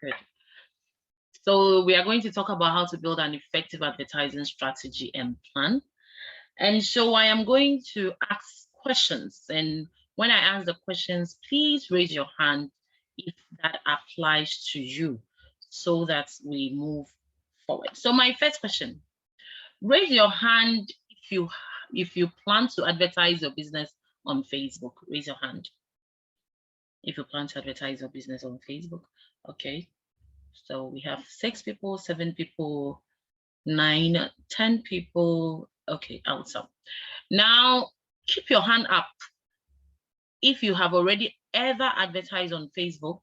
Good. So we are going to talk about how to build an effective advertising strategy and plan. And so I am going to ask questions. And when I ask the questions, please raise your hand if that applies to you so that we move forward. So my first question, raise your hand if you plan to advertise your business on Facebook. Raise your hand if you plan to advertise your business on Facebook. Okay. So we have 6 people, 7 people, 9, 10 people. Okay, awesome. Now keep your hand up if you have already ever advertised on Facebook.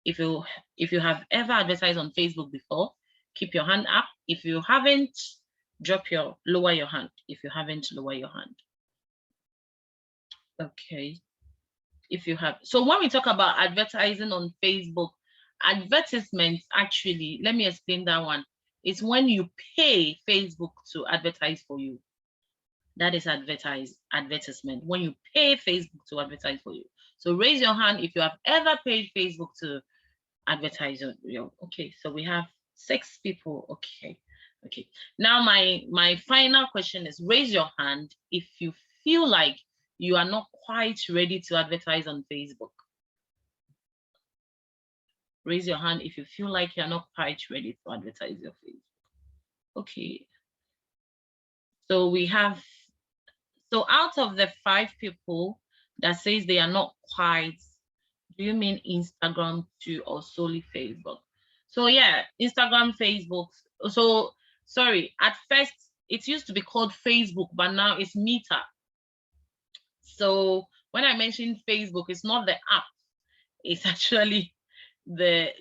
If you have ever advertised on Facebook before, keep your hand up. If you haven't, lower your hand. If you haven't, lower your hand. Okay. If you have, so when we talk about advertising on Facebook, advertisements, actually, let me explain that one. It's when you pay Facebook to advertise for you. That is advertisement, when you pay Facebook to advertise for you. So raise your hand if you have ever paid Facebook to advertise on you. Okay, so we have 6 people. Okay. Now my final question is, raise your hand if you feel like you are not quite ready to advertise on Facebook. Raise your hand if you feel like you're not quite ready to advertise your Facebook. Okay. So we have, so out of the 5 people that says they are not quite, do you mean Instagram too or solely Facebook? So yeah, Instagram, Facebook. So sorry, at first it used to be called Facebook, but now it's Meta. So when I mentioned Facebook, it's not the app, it's actually the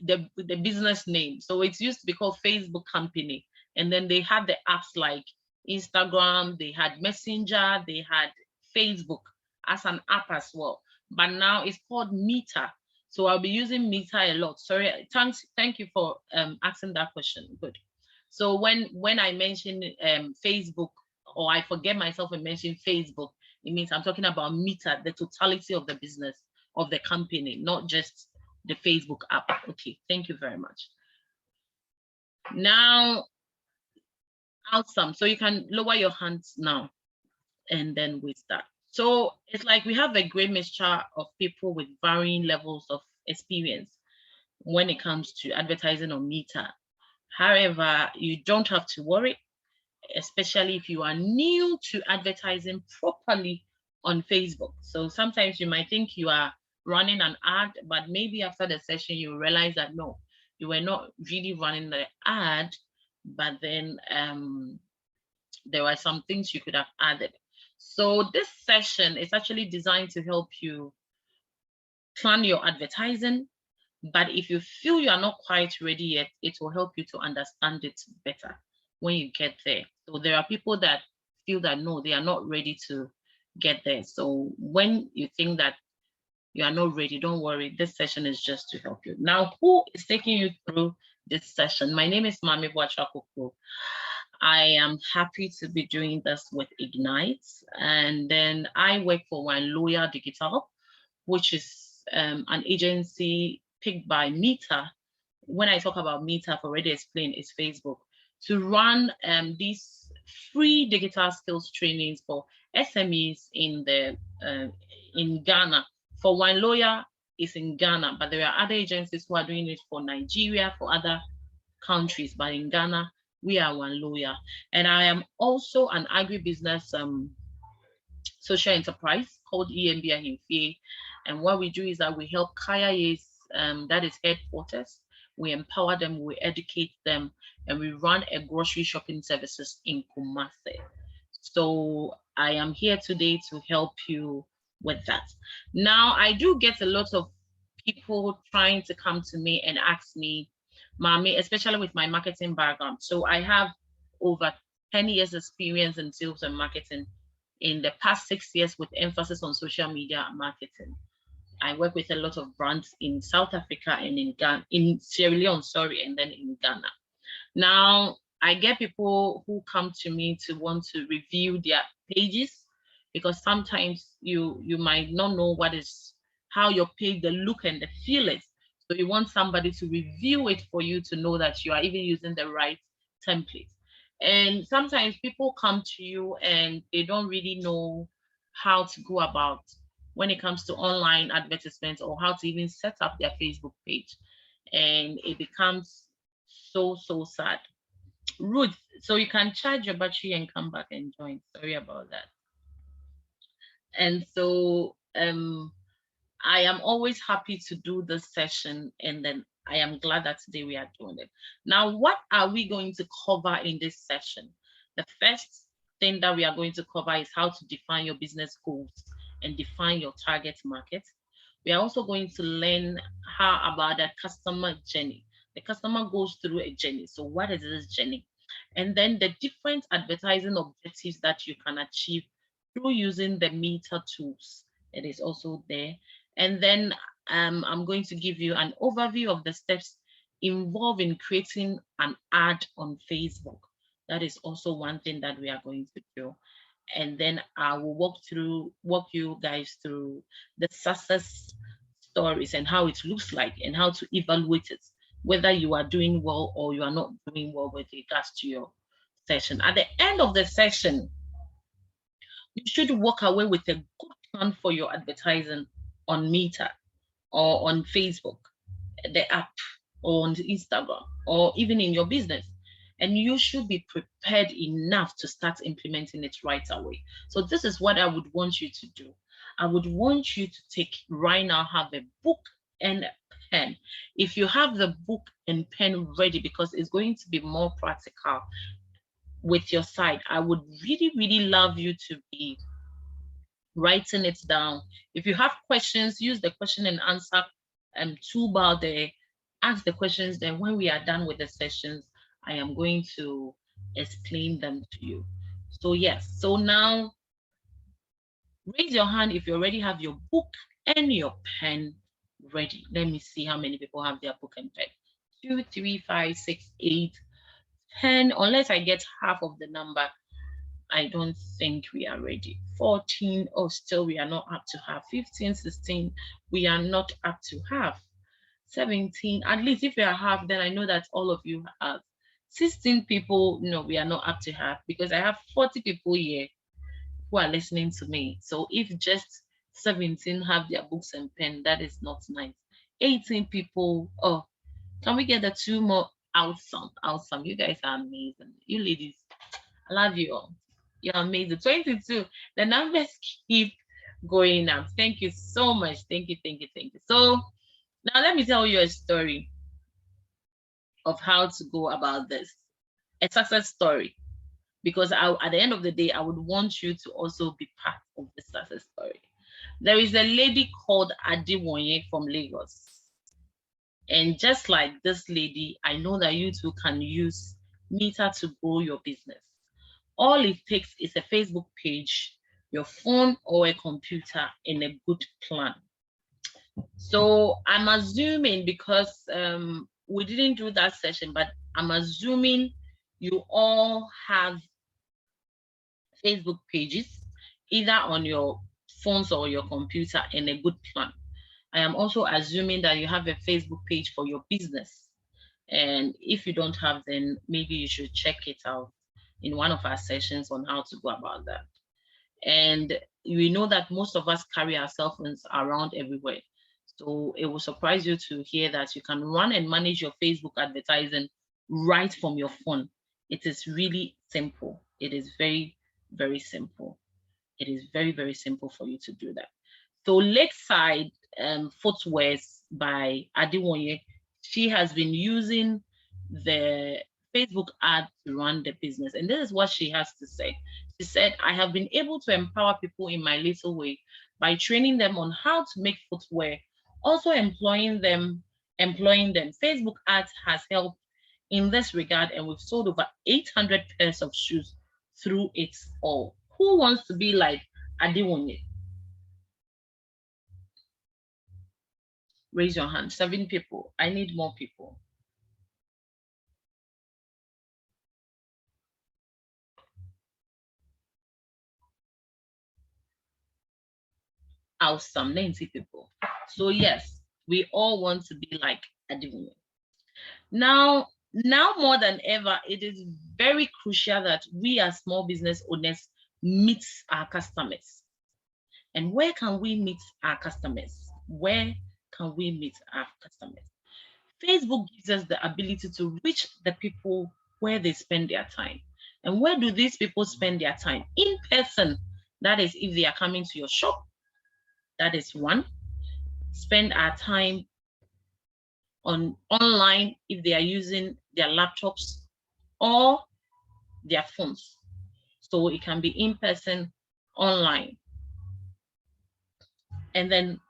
business name. So it used to be called Facebook Company, and then they had the apps like Instagram, they had Messenger, they had Facebook as an app as well. But now it's called Meta. So I'll be using Meta a lot. Sorry, thank you for asking that question. Good. So when I mention Facebook, or I forget myself and mention Facebook, it means I'm talking about Meta, the totality of the business of the company, not just the Facebook app. Okay, thank you very much. Now, awesome. So you can lower your hands now, and then we start. So it's like we have a great mixture of people with varying levels of experience when it comes to advertising on Meta. However, you don't have to worry, especially if you are new to advertising properly on Facebook. So sometimes you might think you are running an ad, but maybe after the session you realize that no, you were not really running the ad, but then there were some things you could have added. So this session is actually designed to help you plan your advertising, but if you feel you are not quite ready yet, it will help you to understand it better when you get there. So there are people that feel that no, they are not ready to get there. So when you think that you are not ready, don't worry. This session is just to help you. Now, who is taking you through this session? My name is Mami Boachakoko. I am happy to be doing this with Ignite. And then I work for One Lawyer Digital, which is an agency picked by Meta. When I talk about Meta, I've already explained, it's Facebook, to run these free digital skills trainings for SMEs in Ghana. For One Lawyer, is in Ghana, but there are other agencies who are doing it for Nigeria, for other countries, but in Ghana, we are One Lawyer. And I am also an agribusiness social enterprise called EMB Ahimfie. And what we do is that we help Kaya's, that is headquarters. We empower them, we educate them, and we run a grocery shopping services in Kumasi. So I am here today to help you with that. Now, I do get a lot of people trying to come to me and ask me, Mami, especially with my marketing background. So I have over 10 years experience in sales and marketing, in the past 6 years with emphasis on social media marketing. I work with a lot of brands in South Africa and in Ghana, in Sierra Leone, sorry, and then in Ghana. Now, I get people who come to me to want to review their pages, because sometimes you might not know how your page, the look and the feel is. So you want somebody to review it for you to know that you are even using the right template. And sometimes people come to you and they don't really know how to go about when it comes to online advertisements or how to even set up their Facebook page. And it becomes so, so sad. Ruth, so you can charge your battery and come back and join. Sorry about that. And so I am always happy to do this session, and then I am glad that today we are doing it. Now, what are we going to cover in this session? The first thing that we are going to cover is how to define your business goals and define your target market. We are also going to learn how about the customer journey. The customer goes through a journey. So what is this journey? And then the different advertising objectives that you can achieve through using the meter tools. It is also there. And then I'm going to give you an overview of the steps involved in creating an ad on Facebook. That is also one thing that we are going to do. And then I will walk you guys through the success stories and how it looks like and how to evaluate it, whether you are doing well or you are not doing well with regards to your session. At the end of the session, you should walk away with a good plan for your advertising on Meta or on Facebook, the app, or on Instagram, or even in your business. And you should be prepared enough to start implementing it right away. So this is what I would want you to do. I would want you to take right now, have a book and a pen. If you have the book and pen ready, because it's going to be more practical with your side, I would really, really love you to be writing it down. If you have questions, use the question and answer toolbar there. Ask the questions. Then when we are done with the sessions, I am going to explain them to you. So yes, so now raise your hand if you already have your book and your pen ready. Let me see how many people have their book and pen. 2, 3, 5, 6, 8, 10. Unless I get half of the number, I don't think we are ready. 14, oh, still we are not up to half. 15, 16, we are not up to half. 17, at least if we are half, then I know that all of you have. 16 people, no, we are not up to half because I have 40 people here who are listening to me. So if just 17 have their books and pen, that is not nice. 18 people, oh, can we get the 2 more? Awesome, awesome. You guys are amazing. You ladies, I love you all. You're amazing. 22. The numbers keep going up. Thank you so much. Thank you, thank you, thank you. So now let me tell you a story of how to go about this. A success story. Because at the end of the day, I would want you to also be part of the success story. There is a lady called Adewonye from Lagos. And just like this lady, I know that you too can use Meta to grow your business. All it takes is a Facebook page, your phone or a computer, and a good plan. So I'm assuming, because we didn't do that session, but I'm assuming you all have Facebook pages, either on your phones or your computer, and a good plan. I am also assuming that you have a Facebook page for your business. And if you don't have, then maybe you should check it out in one of our sessions on how to go about that. And we know that most of us carry our cell phones around everywhere. So it will surprise you to hear that you can run and manage your Facebook advertising right from your phone. It is really simple. It is very, very simple. It is very, very simple for you to do that. So Lakeside Footwears by Adewonye, she has been using the Facebook ad to run the business. And this is what she has to say. She said, I have been able to empower people in my little way by training them on how to make footwear, also employing them. Facebook ads has helped in this regard, and we've sold over 800 pairs of shoes through it all. Who wants to be like Adewonye? Raise your hand. 7 people. I need more people. Awesome. 90 people. So yes, We all want to be like Adewumi. Now more than ever, it is very crucial that we as small business owners meet our customers. And where can we meet our customers? Where can we meet our customers? Facebook gives us the ability to reach the people where they spend their time. And where do these people spend their time? In person. That is, if they are coming to your shop, that is one. Spend our time online if they are using their laptops or their phones. So it can be in person, online, and then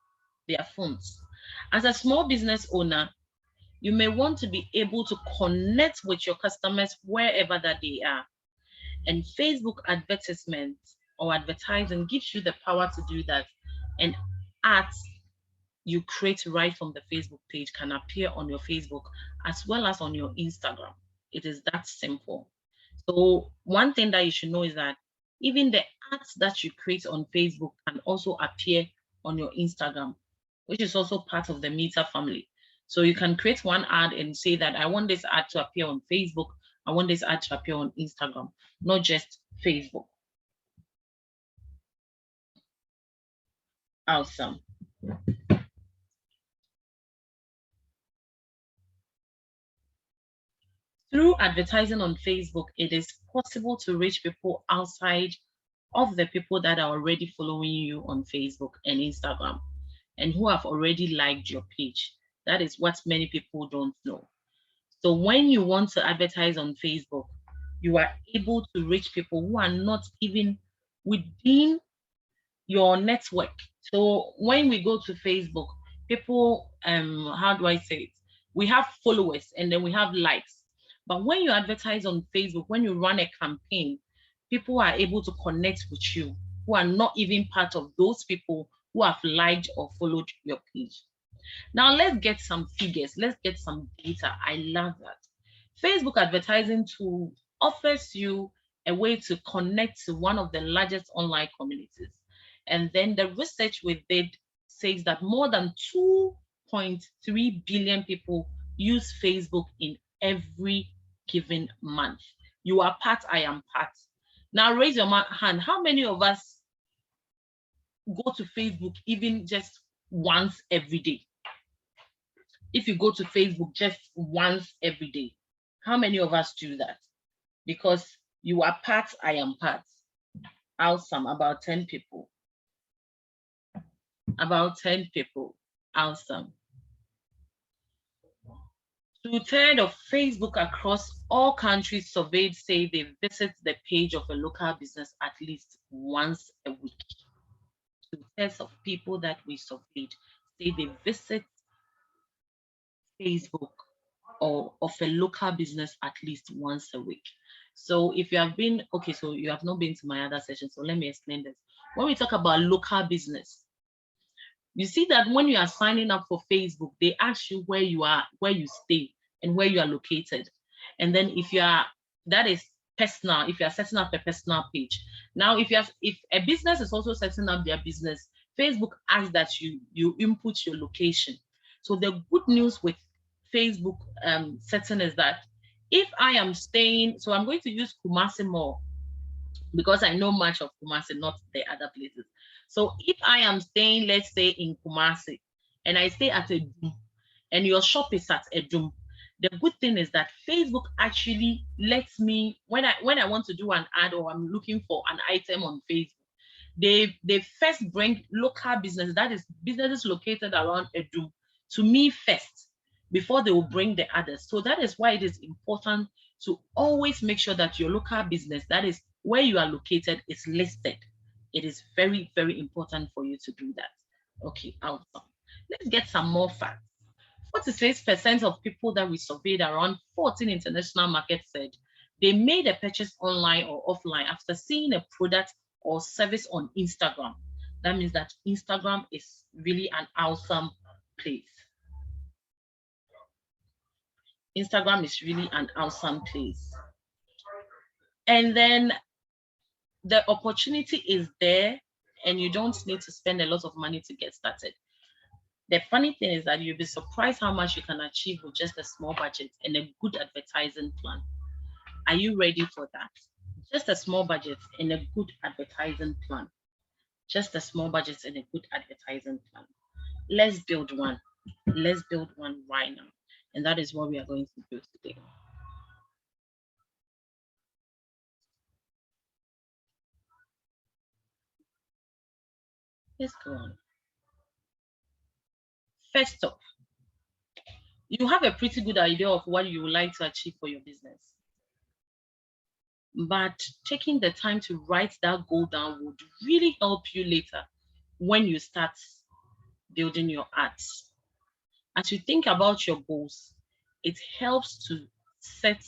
their phones. As a small business owner, you may want to be able to connect with your customers wherever that they are. And Facebook advertisements or advertising gives you the power to do that. And ads you create right from the Facebook page can appear on your Facebook as well as on your Instagram. It is that simple. So one thing that you should know is that even the ads that you create on Facebook can also appear on your Instagram, which is also part of the Meta family. So you can create one ad and say that I want this ad to appear on Facebook, I want this ad to appear on Instagram, not just Facebook. Awesome. Through advertising on Facebook, it is possible to reach people outside of the people that are already following you on Facebook and Instagram and who have already liked your page. That is what many people don't know. So when you want to advertise on Facebook, you are able to reach people who are not even within your network. So when we go to Facebook, people, how do I say it? We have followers and then we have likes. But when you advertise on Facebook, when you run a campaign, people are able to connect with you who are not even part of those people who have liked or followed your page. Now let's get some figures. Let's get some data. I love that. Facebook advertising tool offers you a way to connect to one of the largest online communities. And then the research we did says that more than 2.3 billion people use Facebook in every given month. You are part, I am part. Now raise your hand. How many of us go to Facebook even just once every day? If you go to Facebook just once every day, how many of us do that? Because you are part, I am part. Awesome, about 10 people. About 10 people, awesome. 2/3 of Facebook across all countries surveyed say they visit the page of a local business at least once a week. 2/3 of people that we surveyed say they visit Facebook or of a local business at least once a week. So if you have been, okay, so you have not been to my other session, so let me explain this. When we talk about local business, you see that when you are signing up for Facebook, they ask you where you are, where you stay, and where you are located. And then if you are, that is personal, if you are setting up a personal page. Now, if a business is also setting up their business, Facebook asks that you input your location. So the good news with Facebook setting is that if I am staying, so I'm going to use Kumasi more because I know much of Kumasi, not the other places. So if I am staying, let's say in Kumasi, and I stay at a Dum, and your shop is at a Dum, the good thing is that Facebook actually lets me, when I want to do an ad or I'm looking for an item on Facebook, they first bring local business, that is businesses located around a Dum, to me first before they will bring the others. So that is why it is important to always make sure that your local business, that is where you are located, is listed. It is very, very important for you to do that. Okay, awesome. Let's get some more facts. 46% of people that we surveyed around 14 international markets said they made a purchase online or offline after seeing a product or service on Instagram. That means that Instagram is really an awesome place. Instagram is really an awesome place. And then the opportunity is there and you don't need to spend a lot of money to get started. The funny thing is that you'll be surprised how much you can achieve with just a small budget and a good advertising plan. Are you ready for that? Just a small budget and a good advertising plan. Just a small budget and a good advertising plan. Let's build one. Let's build one right now. And that is what we are going to do today. Let's go on. First off, you have a pretty good idea of what you would like to achieve for your business. But taking the time to write that goal down would really help you later when you start building your ads. As you think about your goals, it helps to set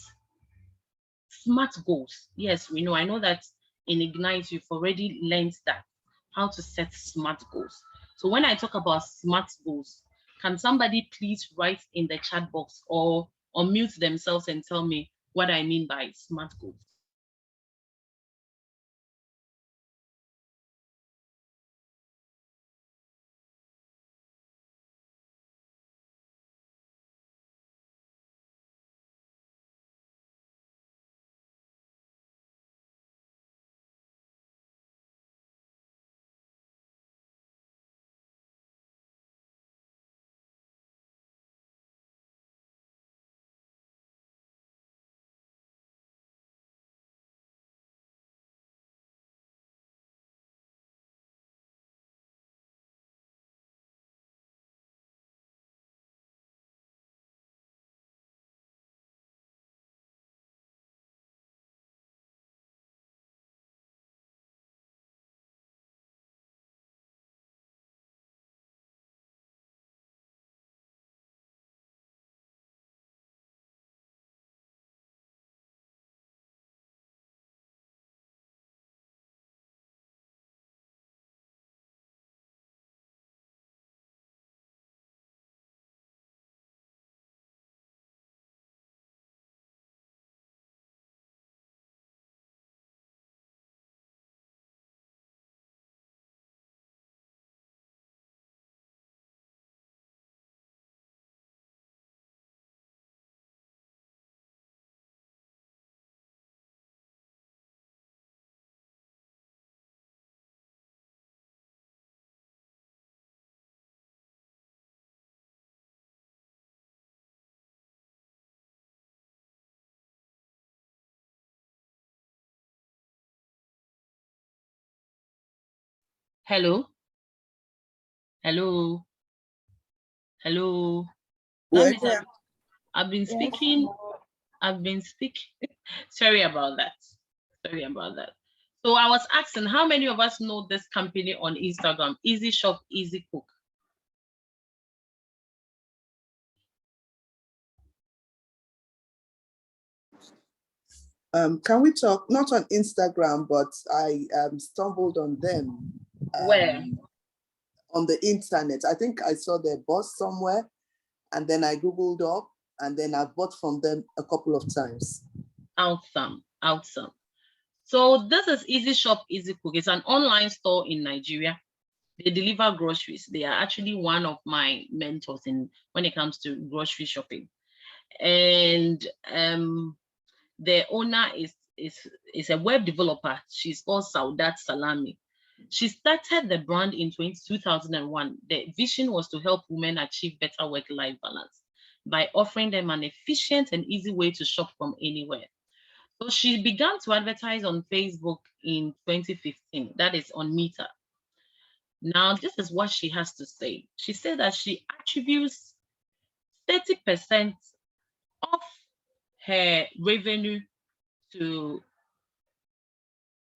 smart goals. Yes, we know. I know that in Ignite, you've already learned that, how to set smart goals. So when I talk about smart goals, can somebody please write in the chat box or unmute themselves and tell me what I mean by smart goals? Hello? Hello? Hello? That We're means here. I've been speaking. I've been speaking. Sorry about that. Sorry about that. So I was asking, how many of us know this company on Instagram? Easy Shop, Easy Cook. Can we talk, not on Instagram, but I stumbled on them. Where? On the internet. I think I saw their boss somewhere, and then I Googled up, and then I bought from them a couple of times. Awesome, awesome. So this is Easy Shop, Easy Cook. It's an online store in Nigeria. They deliver groceries. They are actually one of my mentors in when it comes to grocery shopping. And the owner is a web developer. She's called Saudat Salami. She started the brand in 2001. The vision was to help women achieve better work-life balance by offering them an efficient and easy way to shop from anywhere. So she began to advertise on Facebook in 2015. That is on Meta. Now, this is what she has to say. She said that she attributes 30% of her revenue to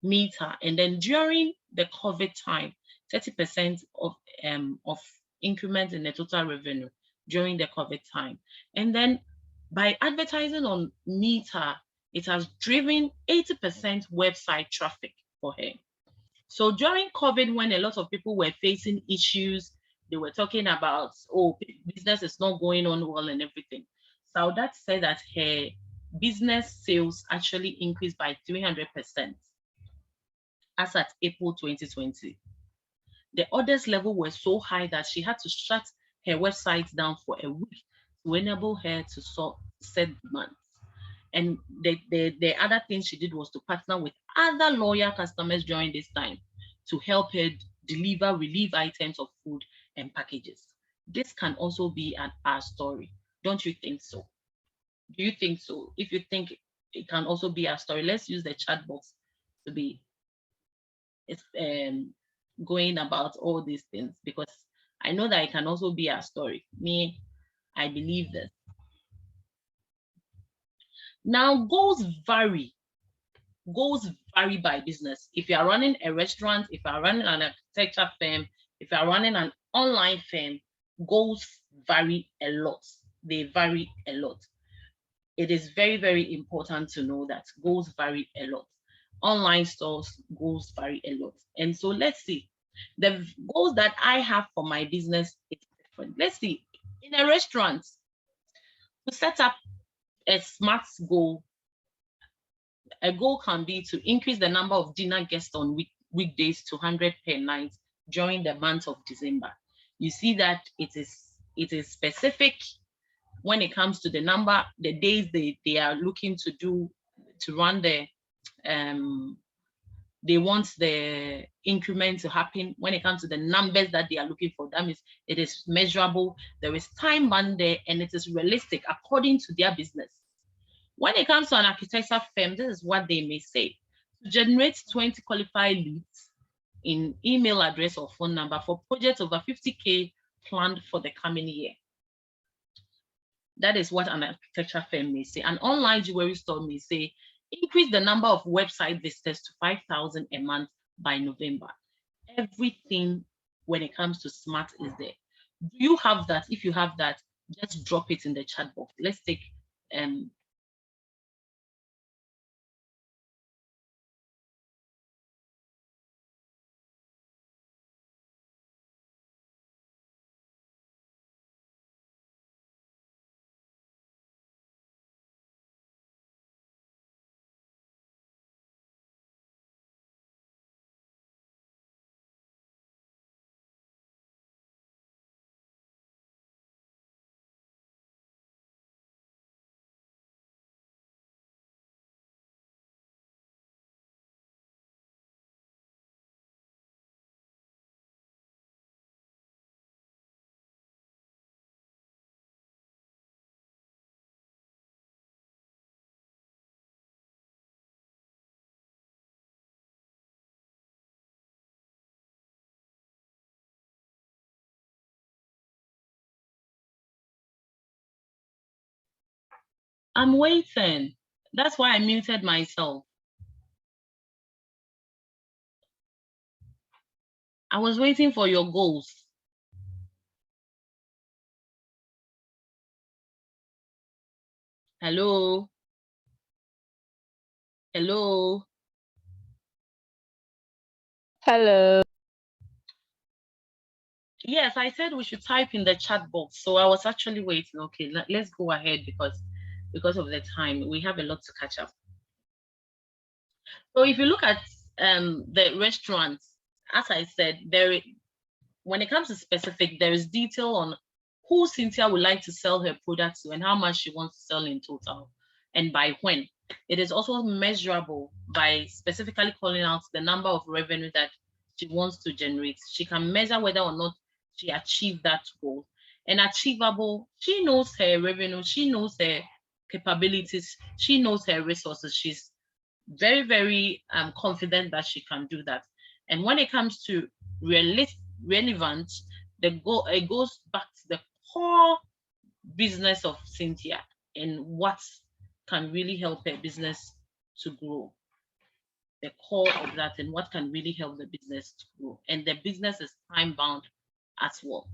Meta, and then during the COVID time, 30% of increment in the total revenue during the COVID time. And then by advertising on Meta, it has driven 80% website traffic for her. So during COVID, when a lot of people were facing issues, they were talking about, oh, business is not going on well and everything. Saudat said that her business sales actually increased by 300% as at April 2020. The orders level were so high that she had to shut her website down for a week to enable her to set demands. And the other thing she did was to partner with other loyal customers during this time to help her deliver relief items of food and packages. This can also be our story. Don't you think so? Do you think so? If you think it can also be our story, let's use the chat box to be going about all these things, because I know that it can also be our story. Me, I believe this. Now, goals vary by business. If you are running a restaurant, if you are running an architecture firm, if you are running an online firm, goals vary a lot. They vary a lot. It is very, very important to know that goals vary a lot. Online stores, goals vary a lot. And so let's see. The goals that I have for my business is different. Let's see. In a restaurant, to set up a SMART goal, a goal can be to increase the number of dinner guests on weekdays to 100 per night during the month of December. You see that it is specific when it comes to the number, the days they are looking to run the they want the increment to happen. When it comes to the numbers that they are looking for, that means it is measurable, there is time bound there, and it is realistic according to their business. When it comes to an architecture firm, this is what they may say: to generate 20 qualified leads in email address or phone number for projects over 50K planned for the coming year. That is what an architecture firm may say. An online jewelry store may say, increase the number of website visitors to 5,000 a month by November. Everything when it comes to SMART is there. Do you have that? If you have that, just drop it in the chat box. Let's take I'm waiting. That's why I muted myself. I was waiting for your goals. Hello? Hello? Hello. Yes, I said we should type in the chat box. So I was actually waiting. Okay, let's go ahead because of the time. We have a lot to catch up. So if you look at the restaurants, as I said, when it comes to specific, there is detail on who Cynthia would like to sell her products to and how much she wants to sell in total and by when. It is also measurable by specifically calling out the number of revenue that she wants to generate. She can measure whether or not she achieved that goal. And achievable, she knows her revenue, she knows her capabilities, she knows her resources. She's very, very confident that she can do that. And when it comes to relevant, it goes back to the core business of Cynthia and what can really help her business to grow. The core of that and what can really help the business to grow. And the business is time bound as well.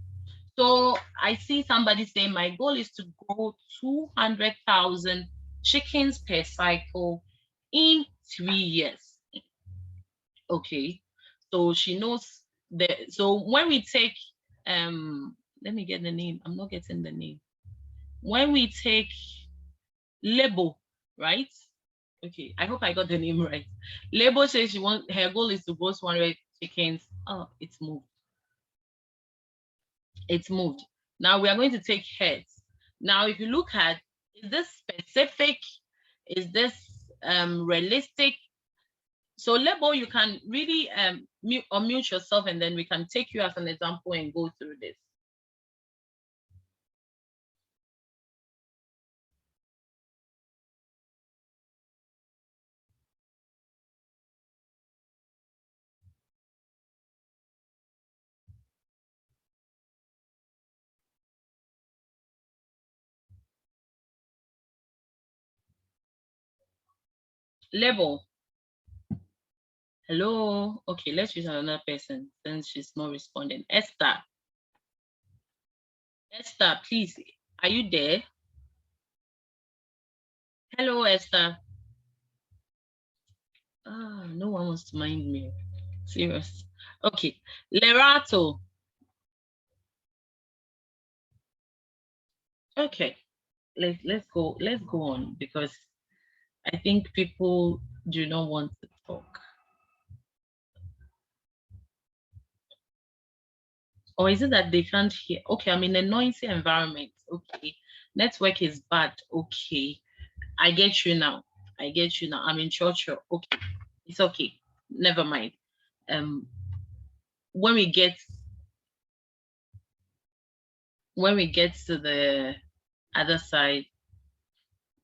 So I see somebody saying my goal is to grow 200,000 chickens per cycle in 3 years. Okay, so she knows so when we take let me get the name. I'm not getting the name. When we take Lebo, right? Okay, I hope I got the name right. Lebo says her goal is to grow 200 chickens. Oh, it's moved. It's moved. Now we are going to take heads. Now, if you look at, is this specific? Is this realistic? So label, you can really unmute yourself, and then we can take you as an example and go through this. Label. Hello. Okay, let's use another person since she's not responding. Esther. Esther, please, are you there? Hello, Esther. Ah, no one wants to mind me. Serious. Okay. Lerato. Okay. Let's go on, because I think people do not want to talk. Or is it that they can't hear? Okay, I'm in a noisy environment. Okay. Network is bad. Okay. I get you now. I'm in church. Okay. It's okay. Never mind. When we get to the other side,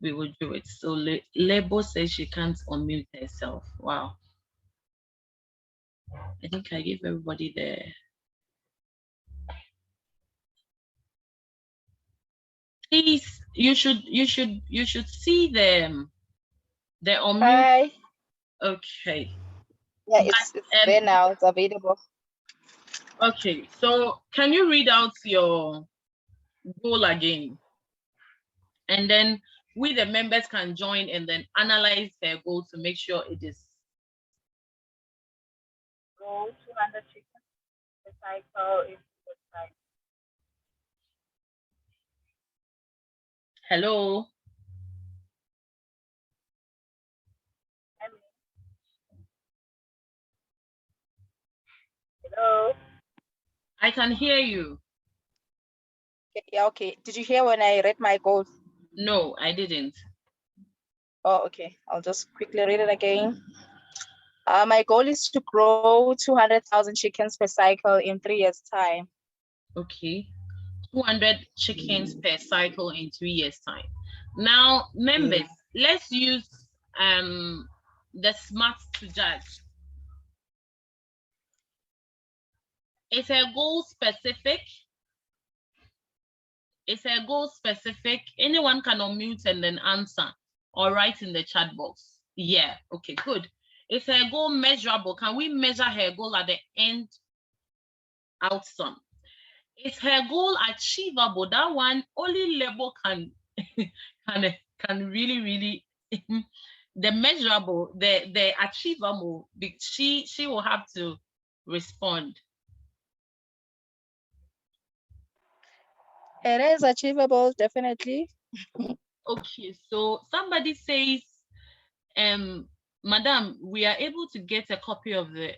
we will do it. So Lebo says she can't unmute herself. Wow. I think I gave everybody the. Please, you should see the unmute. Hi. Okay. Yeah, it's there now. It's available. Okay, so can you read out your goal again? And then we, the members, can join and then analyze their goal to make sure it is. Goal 200 chickens per cycle in the cycle. Hello. Hello. I can hear you. Yeah, okay. Did you hear when I read my goal? No, I didn't. Oh, okay. I'll just quickly read it again. My goal is to grow 200,000 chickens per cycle in 3 years' time. Okay. 200 chickens per cycle in 3 years' time. Now, members, let's use the SMART to judge. Is her goal specific? Is her goal specific? Anyone can unmute and then answer or write in the chat box. Yeah, okay, good. Is her goal measurable? Can we measure her goal at the end outcome? Is her goal achievable? That one only label can can really the measurable, the achievable. She will have to respond. It is achievable, definitely. Okay, so somebody says, Madam, we are able to get a copy of the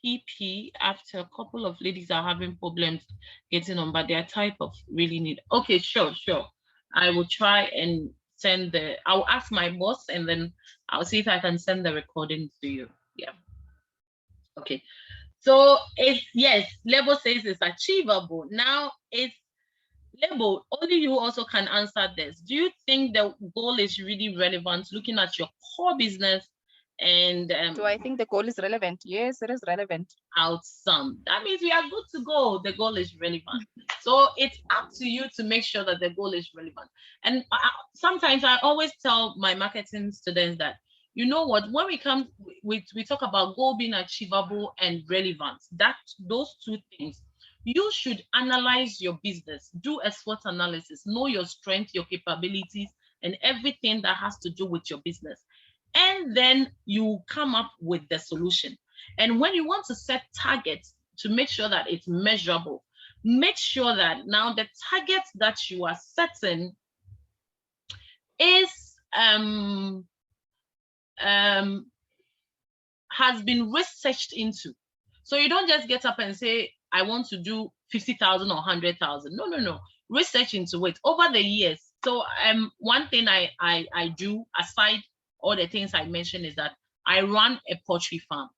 PP after a couple of ladies are having problems getting on, but their type of really need. Okay, sure. I will try and send I'll ask my boss and then I'll see if I can send the recording to you. Yeah. Okay. So yes, Label says it's achievable. Now it's Label, only you also can answer this. Do you think the goal is really relevant looking at your core business? And do I think the goal is relevant? Yes, it is relevant. Awesome. That means we are good to go. The goal is relevant. So it's up to you to make sure that the goal is relevant. And sometimes I always tell my marketing students that, you know what, when we talk about goal being achievable and relevant, those two things, you should analyze your business, do a SWOT analysis, know your strengths, your capabilities, and everything that has to do with your business. And then you come up with the solution. And when you want to set targets to make sure that it's measurable, make sure that now the target that you are setting is has been researched into. So you don't just get up and say, I want to do 50,000 or 100,000. No, no, no. Research into it over the years. So one thing I do aside all the things I mentioned is that I run a poultry farm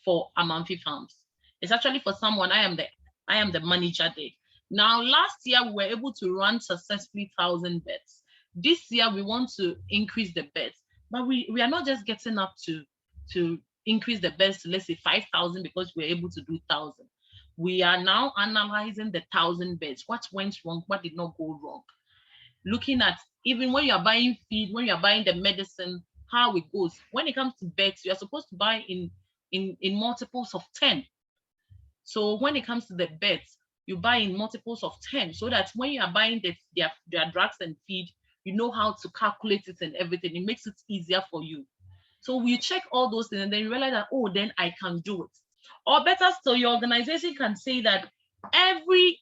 for Amanfi Farms. It's actually for someone. I am the manager there. Now, last year we were able to run successfully 1,000 beds. This year we want to increase the beds, but we are not just getting up to increase the beds to, let's say, 5,000 because we're able to do 1,000. We are now analyzing the 1,000 beds. What went wrong? What did not go wrong? Looking at even when you are buying feed, when you are buying the medicine, how it goes. When it comes to beds, you are supposed to buy in multiples of 10. So when it comes to the beds, you buy in multiples of 10, so that when you are buying their drugs and feed, you know how to calculate it and everything. It makes it easier for you. So you check all those things and then you realize that, oh, then I can do it. Or better still, your organization can say that every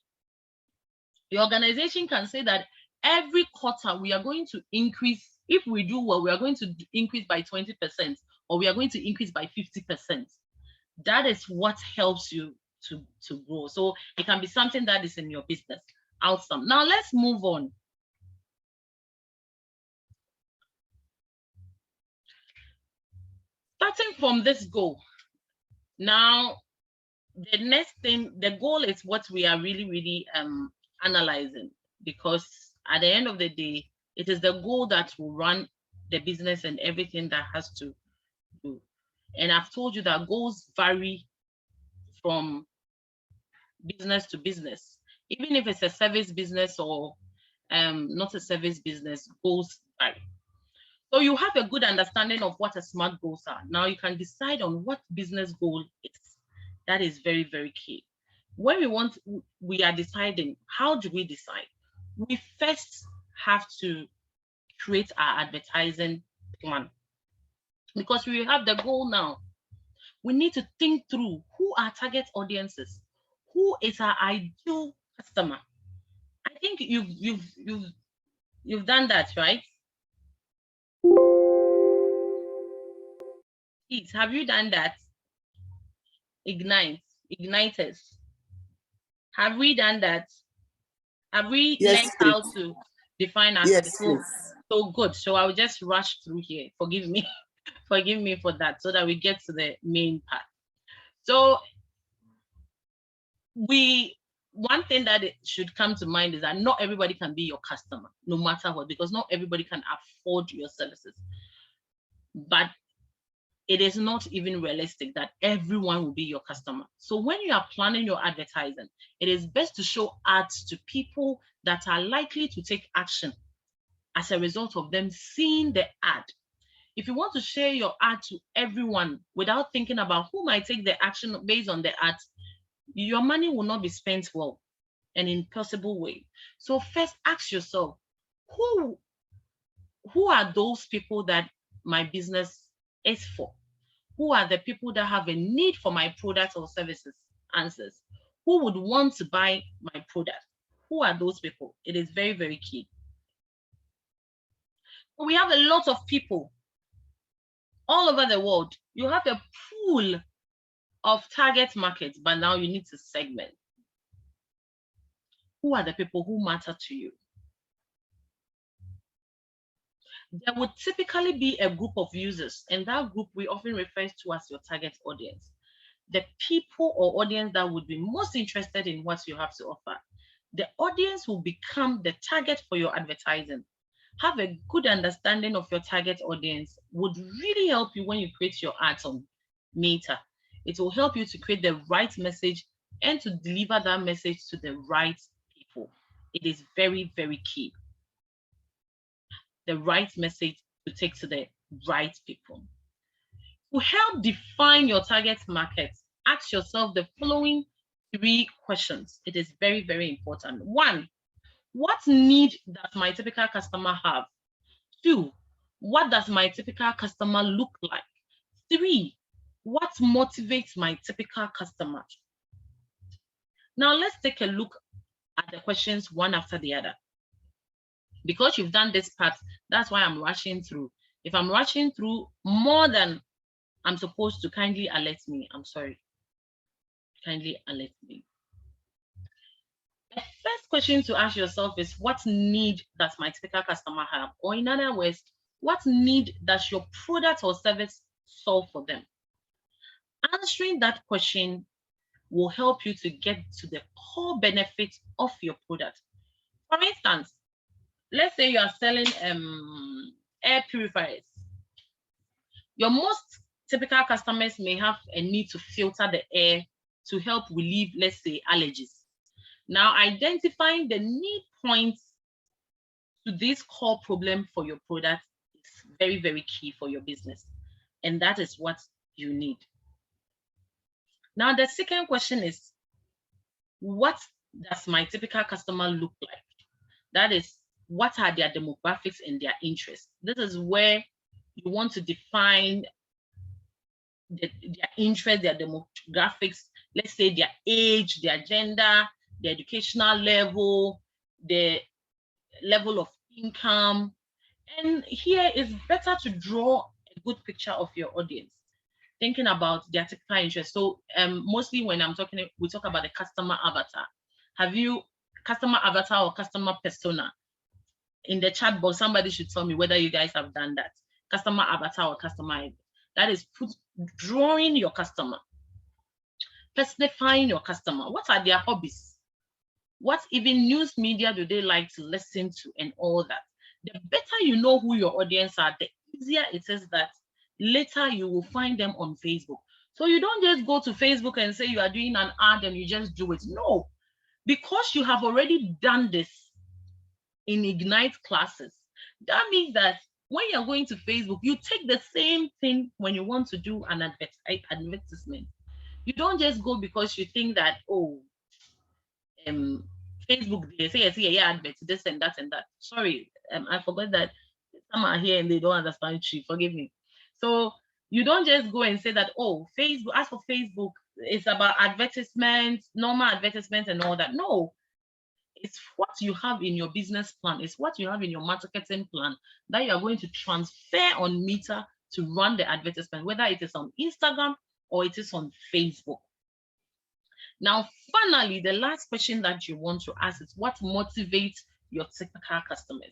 quarter we are going to increase. If we do well, we are going to increase by 20%, or we are going to increase by 50%. That is what helps you to grow. So it can be something that is in your business. Awesome. Now let's move on. Starting from this goal. Now, the next thing, the goal is what we are really analyzing, because at the end of the day, it is the goal that will run the business and everything that has to do. And I've told you that goals vary from business to business. Even if it's a service business or not a service business, goals vary. So you have a good understanding of what a SMART goals are. Now you can decide on what business goal is. That is very key. When we are deciding, how do we decide? We first have to create our advertising plan. Because we have the goal now, we need to think through who are target audiences, who is our ideal customer. I think you've done that, right? Please, have you done that? Igniters. Have we done that? Have we learned how to define our so good? So I'll just rush through here. Forgive me. Forgive me for that, so that we get to the main part. So one thing that should come to mind is that not everybody can be your customer, no matter what, because not everybody can afford your services. But it is not even realistic that everyone will be your customer. So when you are planning your advertising, it is best to show ads to people that are likely to take action as a result of them seeing the ad. If you want to share your ad to everyone without thinking about who might take the action based on the ad, your money will not be spent well and in a possible way. So first ask yourself, who are those people that my business is for? Who are the people that have a need for my product or services? Answers. Who would want to buy my product? Who are those people? It is very key. We have a lot of people all over the world. You have a pool of target markets, but now you need to segment. Who are the people who matter to you? There would typically be a group of users, and that group we often refer to as your target audience. The people or audience that would be most interested in what you have to offer. The audience will become the target for your advertising. Have a good understanding of your target audience would really help you when you create your ads on Meta. It will help you to create the right message and to deliver that message to the right people. It is very key. The right message to take to the right people. To help define your target market, ask yourself the following 3 questions. It is very important. 1, what need does my typical customer have? 2, what does my typical customer look like? 3, what motivates my typical customer? Now let's take a look at the questions one after the other. Because you've done this part, that's why I'm rushing through. If I'm rushing through more than I'm supposed to, kindly alert me. I'm sorry. Kindly alert me. The first question to ask yourself is, what need does my typical customer have? Or in other words, what need does your product or service solve for them? Answering that question will help you to get to the core benefits of your product. For instance, let's say you are selling air purifiers. Your most typical customers may have a need to filter the air to help relieve, let's say, allergies. Now, identifying the need points to this core problem for your product is very, very key for your business. And that is what you need. Now, the second question is, what does my typical customer look like? That is, what are their demographics and their interests? This is where you want to define their interest, their demographics, let's say their age, their gender, their educational level, the level of income. And here it's better to draw a good picture of your audience, thinking about their typical interest. So mostly when we talk about the customer avatar. Have you customer avatar or customer persona? In the chat box, somebody should tell me whether you guys have done that. Customer avatar or customer, that is drawing your customer, personifying your customer. What are their hobbies? What even news media do they like to listen to and all that? The better you know who your audience are, the easier it is that later you will find them on Facebook. So you don't just go to Facebook and say you are doing an ad and you just do it. No, because you have already done this in Ignite classes. That means that when you're going to Facebook, you take the same thing when you want to do an advertisement. You don't just go because you think that, oh, Facebook, they say, yeah, advert, this and that and that. Sorry, I forgot that some are here and they don't understand Chi, forgive me. So you don't just go and say that, oh, Facebook, as for Facebook, it's about advertisements, normal advertisements and all that. No, it's what you have in your business plan. It's what you have in your marketing plan that you are going to transfer on Meta to run the advertisement, whether it is on Instagram or it is on Facebook. Now, finally, the last question that you want to ask is, what motivates your typical customers?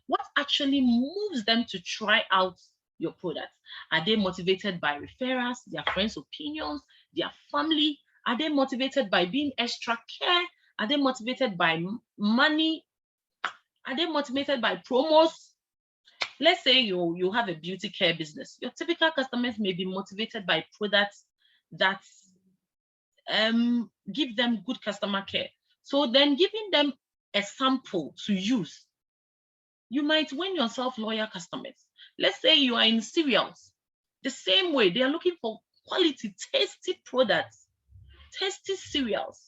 What actually moves them to try out your product? Are they motivated by referrals, their friends' opinions, their family? Are they motivated by being extra care? Are they motivated by money? Are they motivated by promos? Let's say you have a beauty care business. Your typical customers may be motivated by products that give them good customer care. So then giving them a sample to use, you might win yourself loyal customers. Let's say you are in cereals. The same way, they are looking for quality, tasty products, tasty cereals.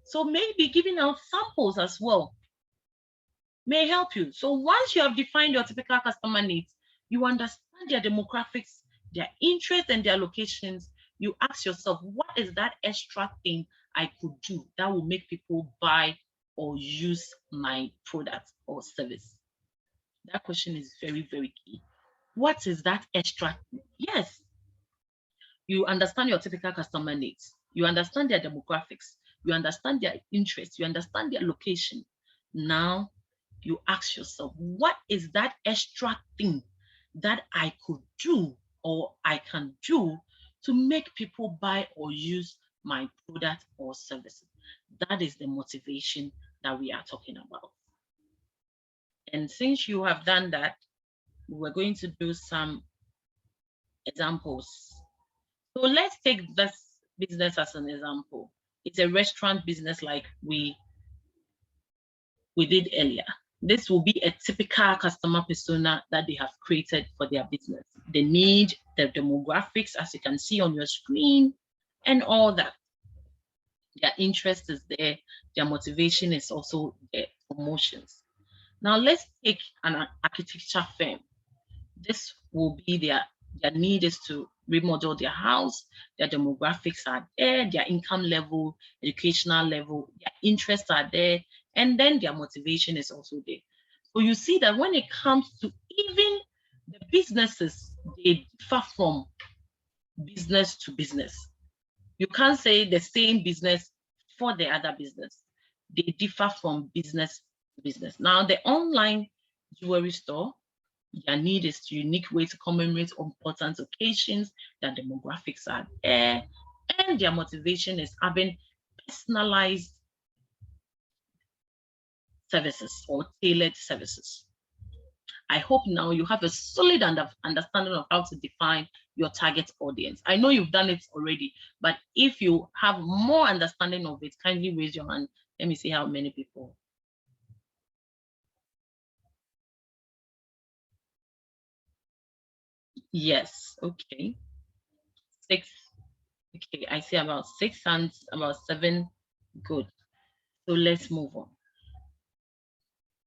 So maybe giving out samples as well may help you. So once you have defined your typical customer needs, you understand their demographics, their interests, and their locations, you ask yourself, what is that extra thing I could do that will make people buy or use my product or service? That question is very, very key. What is that extra thing? Yes, you understand your typical customer needs. You understand their demographics. You understand their interests. You understand their location. Now, you ask yourself, what is that extra thing that I could do or I can do to make people buy or use my product or services? That is the motivation that we are talking about. And since you have done that, we're going to do some examples. So let's take this business as an example. It's a restaurant business like we did earlier. This will be a typical customer persona that they have created for their business. The need, the demographics, as you can see on your screen, and all that. Their interest is there. Their motivation is also there. Promotions. Now let's take an architecture firm. This will be their need is to remodel their house. Their demographics are there. Their income level, educational level, their interests are there. And then their motivation is also there. So you see that when it comes to even the businesses, they differ from business to business. You can't say the same business for the other business. they differ from business to business. Now, the online jewelry store, their need is a unique way to commemorate important occasions. Their demographics are there, and their motivation is having personalized services or tailored services. I hope now you have a solid understanding of how to define your target audience. I know you've done it already, but if you have more understanding of it, kindly raise your hand. Let me see how many people. Yes, okay. 6. Okay, I see about 6 hands, about 7. Good. So let's move on.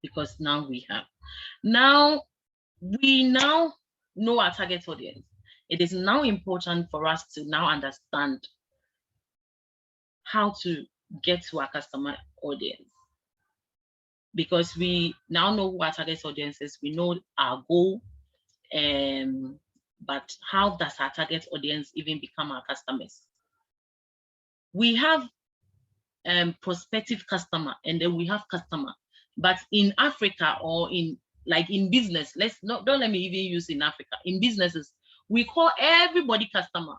Because now we now know our target audience. It is now important for us to now understand how to get to our customer audience. Because we now know who our target audience is, we know our goal, but how does our target audience even become our customers? We have prospective customer, and then we have customer. But in Africa, or in business, don't let me even use in Africa. In businesses, we call everybody customer,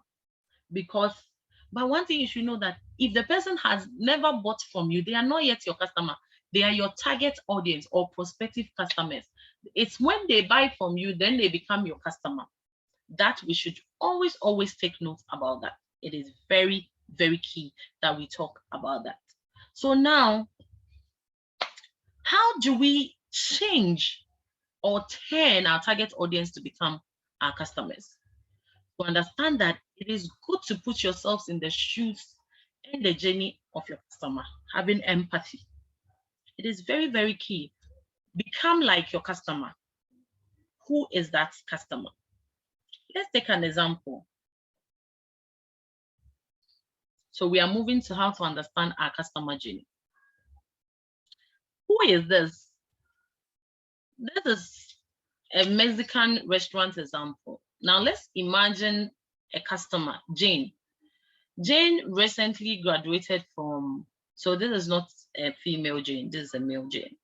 but one thing you should know, that if the person has never bought from you, they are not yet your customer. They are your target audience or prospective customers. It's when they buy from you, then they become your customer. That we should always take note about that. It is very, very key that we talk about that. So now, how do we change or turn our target audience to become our customers? To understand that it is good to put yourselves in the shoes and the journey of your customer, having empathy. It is very, very key. Become like your customer. Who is that customer? Let's take an example. So we are moving to how to understand our customer journey. Who is this? This is a Mexican restaurant example. Now let's imagine a customer, Jane. Jane recently graduated from, so this is not a female Jane, this is a male Jane.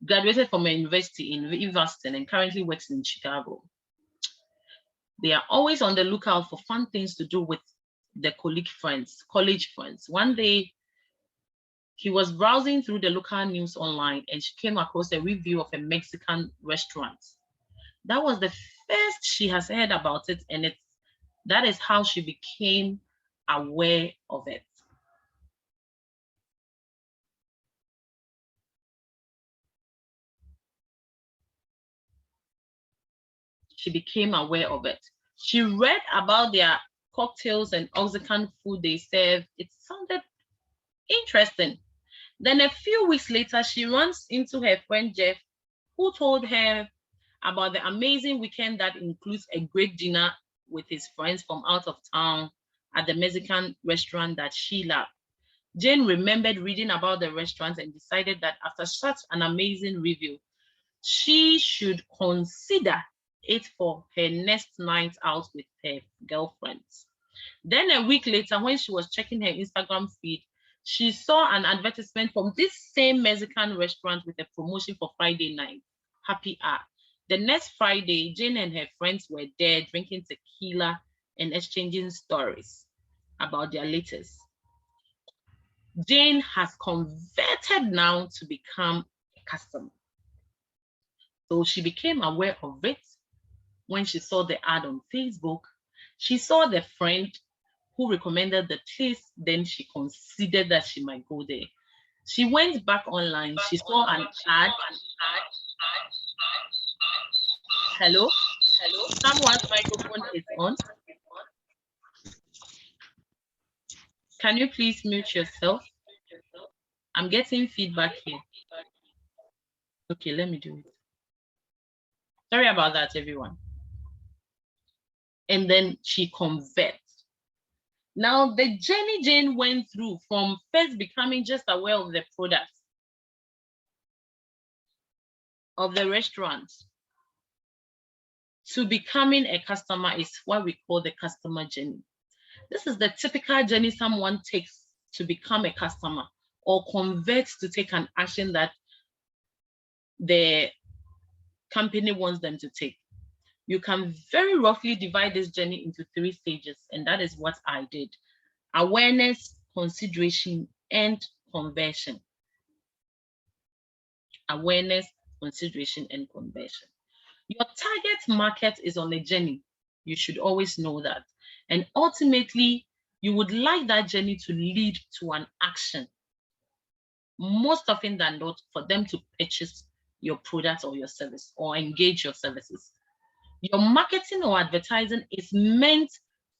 Graduated from a university in Evanston and currently works in Chicago. They are always on the lookout for fun things to do with their college friends. One day, he was browsing through the local news online and she came across a review of a Mexican restaurant. That was the first she has heard about it, and that is how she became aware of it. She became aware of it. She read about their cocktails and Mexican food they serve. It sounded interesting. Then a few weeks later, she runs into her friend Jeff, who told her about the amazing weekend that includes a great dinner with his friends from out of town at the Mexican restaurant that she loved. Jane remembered reading about the restaurant and decided that after such an amazing review, she should consider it for her next night out with her girlfriends. Then a week later, when she was checking her Instagram feed, she saw an advertisement from this same Mexican restaurant with a promotion for Friday night, happy hour. The next Friday, Jane and her friends were there drinking tequila and exchanging stories about their latest. Jane has converted now to become a customer. So she became aware of it when she saw the ad on Facebook. She saw the friend who recommended the place, then she considered that she might go there. She went back online, she saw an ad. Hello? Someone's microphone is on. Can you please mute yourself? I'm getting feedback here. Okay, let me do it. Sorry about that, everyone. And then she converts. Now, the journey Jane went through from first becoming just aware of the products of the restaurant to becoming a customer is what we call the customer journey. This is the typical journey someone takes to become a customer or convert to take an action that the company wants them to take. You can very roughly divide this journey into 3 stages, and that is what I did: awareness, consideration, and conversion. Awareness, consideration, and conversion. Your target market is on a journey. You should always know that. And ultimately, you would like that journey to lead to an action. Most often than not, for them to purchase your product or your service or engage your services. Your marketing or advertising is meant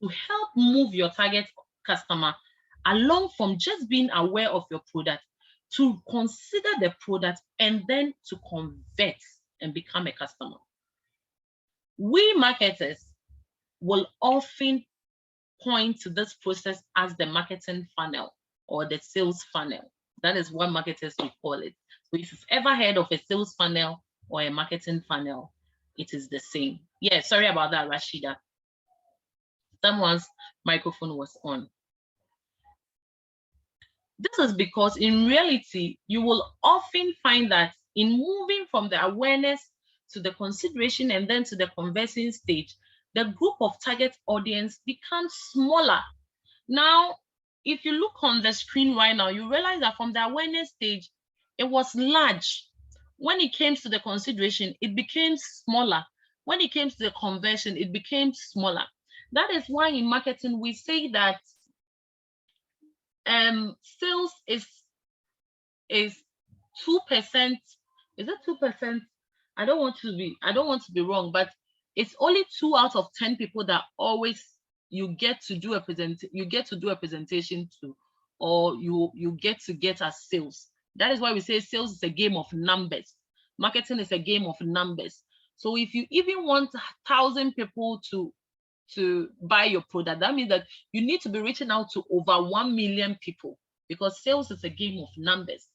to help move your target customer along from just being aware of your product to consider the product and then to convert and become a customer. We marketers will often point to this process as the marketing funnel or the sales funnel. That is what marketers will call it. So if you've ever heard of a sales funnel or a marketing funnel, it is the same. Yeah, sorry about that, Rashida. Someone's microphone was on. This is because in reality, you will often find that in moving from the awareness to the consideration and then to the conversing stage, the group of target audience becomes smaller. Now, if you look on the screen right now, you realize that from the awareness stage, it was large. When it came to the consideration, it became smaller. When it came to the conversion, it became smaller. That is why in marketing, we say that sales is 2%. Is it 2%? I don't want to be wrong, but it's only 2 out of 10 people that always you get to do a presentation to, or you get as sales. That is why we say sales is a game of numbers. Marketing is a game of numbers. So if you even want 1,000 people to buy your product, that means that you need to be reaching out to over 1 million people, because sales is a game of numbers.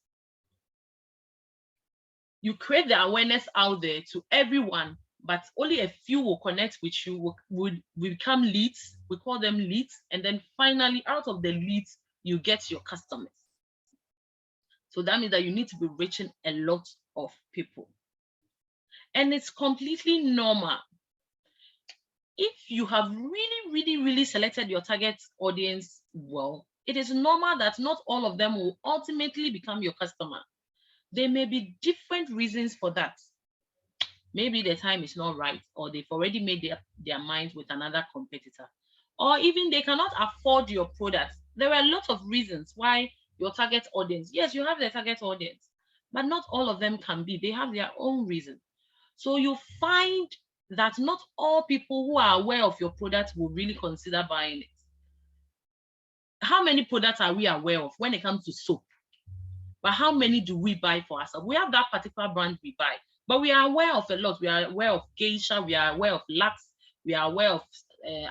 You create the awareness out there to everyone, but only a few will connect with you, would become leads. We call them leads. And then finally, out of the leads, you get your customers. So that means that you need to be reaching a lot of people. And it's completely normal. If you have really selected your target audience well, it is normal that not all of them will ultimately become your customer. There may be different reasons for that. Maybe the time is not right, or they've already made their minds with another competitor, or even they cannot afford your product. There are a lot of reasons why your target audience, yes, you have the target audience, but not all of them can be. They have their own reason. So you find that not all people who are aware of your product will really consider buying it. How many products are we aware of when it comes to soap? But how many do we buy for ourselves? We have that particular brand we buy, but we are aware of a lot. We are aware of Geisha, we are aware of Lux, we are aware of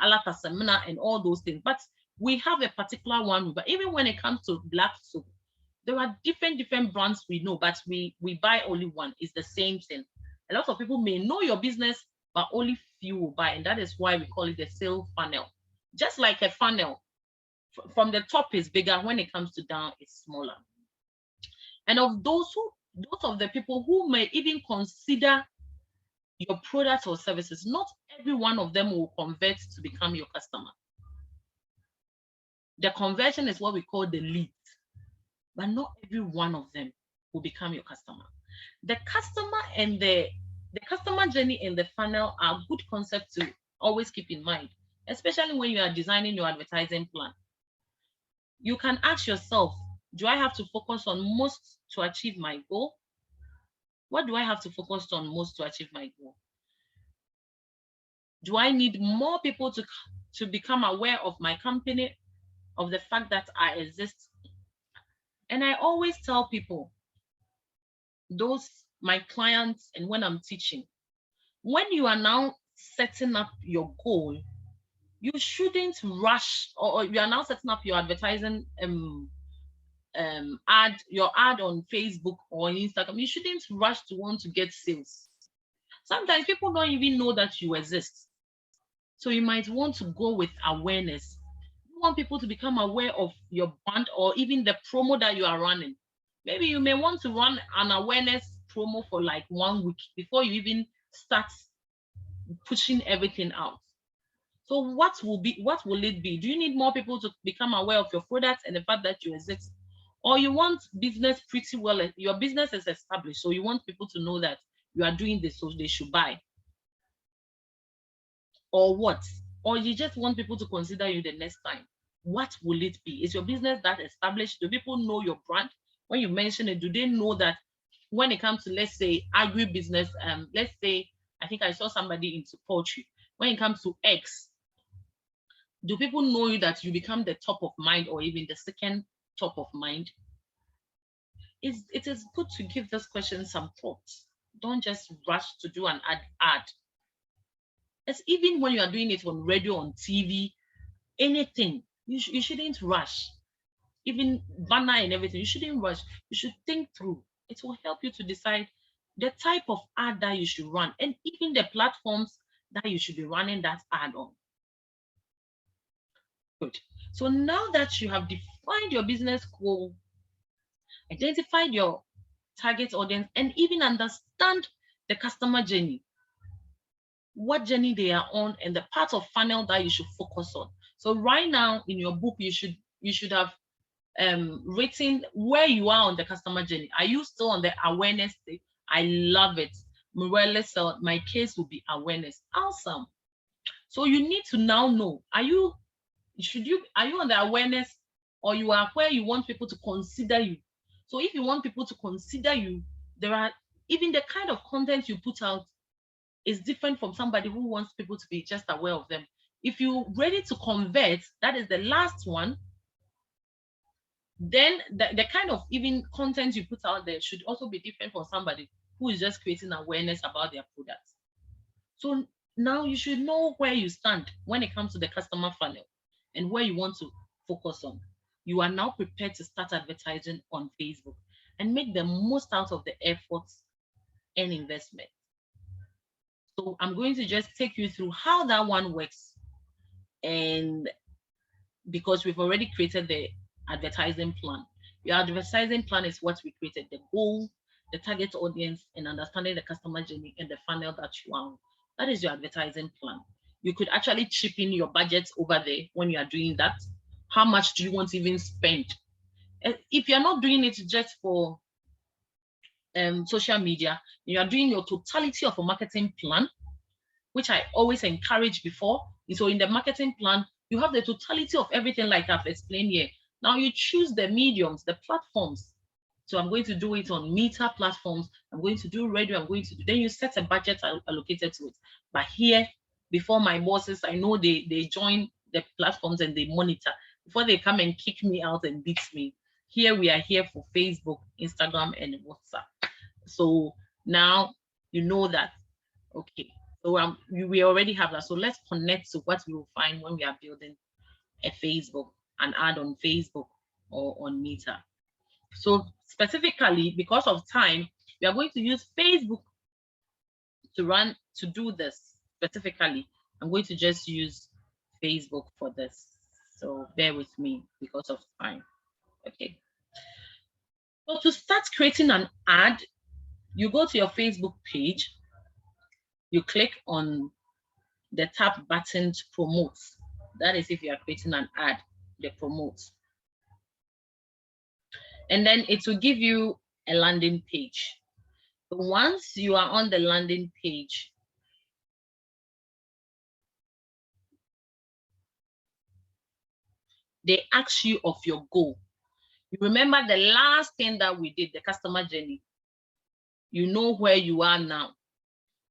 Alata Semina and all those things. But we have a particular one. But even when it comes to black soap, there are different brands we know, but we buy only one. It's the same thing. A lot of people may know your business, but only few will buy. And that is why we call it a sales funnel. Just like a funnel, from the top is bigger. When it comes to down, it's smaller. And of those of the people who may even consider your products or services, not every one of them will convert to become your customer. The conversion is what we call the lead, but not every one of them will become your customer. The customer and the customer journey and the funnel are good concepts to always keep in mind, especially when you are designing your advertising plan. You can ask yourself, do I have to focus on most to achieve my goal? What do I have to focus on most to achieve my goal? Do I need more people to become aware of my company, of the fact that I exist? And I always tell people, my clients, and when I'm teaching, when you are now setting up your goal, you shouldn't rush, or you are now setting up your advertising your ad on Facebook or Instagram. You shouldn't rush to want to get sales. Sometimes people don't even know that you exist. So you might want to go with awareness. You want people to become aware of your brand or even the promo that you are running. Maybe you may want to run an awareness promo for like 1 week before you even start pushing everything out. So what will it be? Do you need more people to become aware of your products and the fact that you exist? Or you want business pretty well, your business is established, so you want people to know that you are doing this so they should buy? Or what? Or you just want people to consider you the next time? What will it be? Is your business that established? Do people know your brand? When you mention it, do they know that when it comes to, let's say, agribusiness, let's say, I think I saw somebody into poultry. When it comes to eggs, do people know you that you become the top of mind or even the second top of mind? It is good to give this question some thought. Don't just rush to do an ad. It's even when you are doing it on radio, on TV, anything, you shouldn't rush. Even banner and everything, you shouldn't rush. You should think through. It will help you to decide the type of ad that you should run and even the platforms that you should be running that ad on. Good. So now that you have defined your business goal, identified your target audience, and even understand the customer journey, what journey they are on, and the part of funnel that you should focus on. So right now in your book, you should have written where you are on the customer journey. Are you still on the awareness stage? I love it. My case will be awareness. Awesome. So you need to now know, are you on the awareness, or you are where you want people to consider you? So if you want people to consider you, there are even the kind of content you put out is different from somebody who wants people to be just aware of them. If you're ready to convert, that is the last one, then the kind of even content you put out there should also be different from somebody who is just creating awareness about their products. So now you should know where you stand when it comes to the customer funnel and where you want to focus on. You are now prepared to start advertising on Facebook and make the most out of the efforts and investment. So I'm going to just take you through how that one works. And because we've already created the advertising plan. Your advertising plan is what we created: the goal, the target audience, and understanding the customer journey and the funnel that you are on. That is your advertising plan. You could actually chip in your budget over there when you are doing that. How much do you want to even spend? If you're not doing it just for social media, you are doing your totality of a marketing plan, which I always encourage before. So in the marketing plan, you have the totality of everything like I've explained here. Now you choose the mediums, the platforms. So I'm going to do it on Meta platforms. I'm going to do radio. Then you set a budget allocated to it. But here, before my bosses, I know they join the platforms and they monitor before they come and kick me out and beat me. Here we are here for Facebook, Instagram, and WhatsApp. So now you know that, okay. So we already have that. So let's connect to what we will find when we are building a Facebook, an ad on Facebook or on Meta. So specifically, because of time, we are going to use Facebook to do this specifically. I'm going to just use Facebook for this. So bear with me because of time. Okay. So to start creating an ad, you go to your Facebook page, you click on the tab button to promote. That is if you are creating an ad, the promote. And then it will give you a landing page. Once you are on the landing page, they ask you of your goal. You remember the last thing that we did, the customer journey. You know where you are now.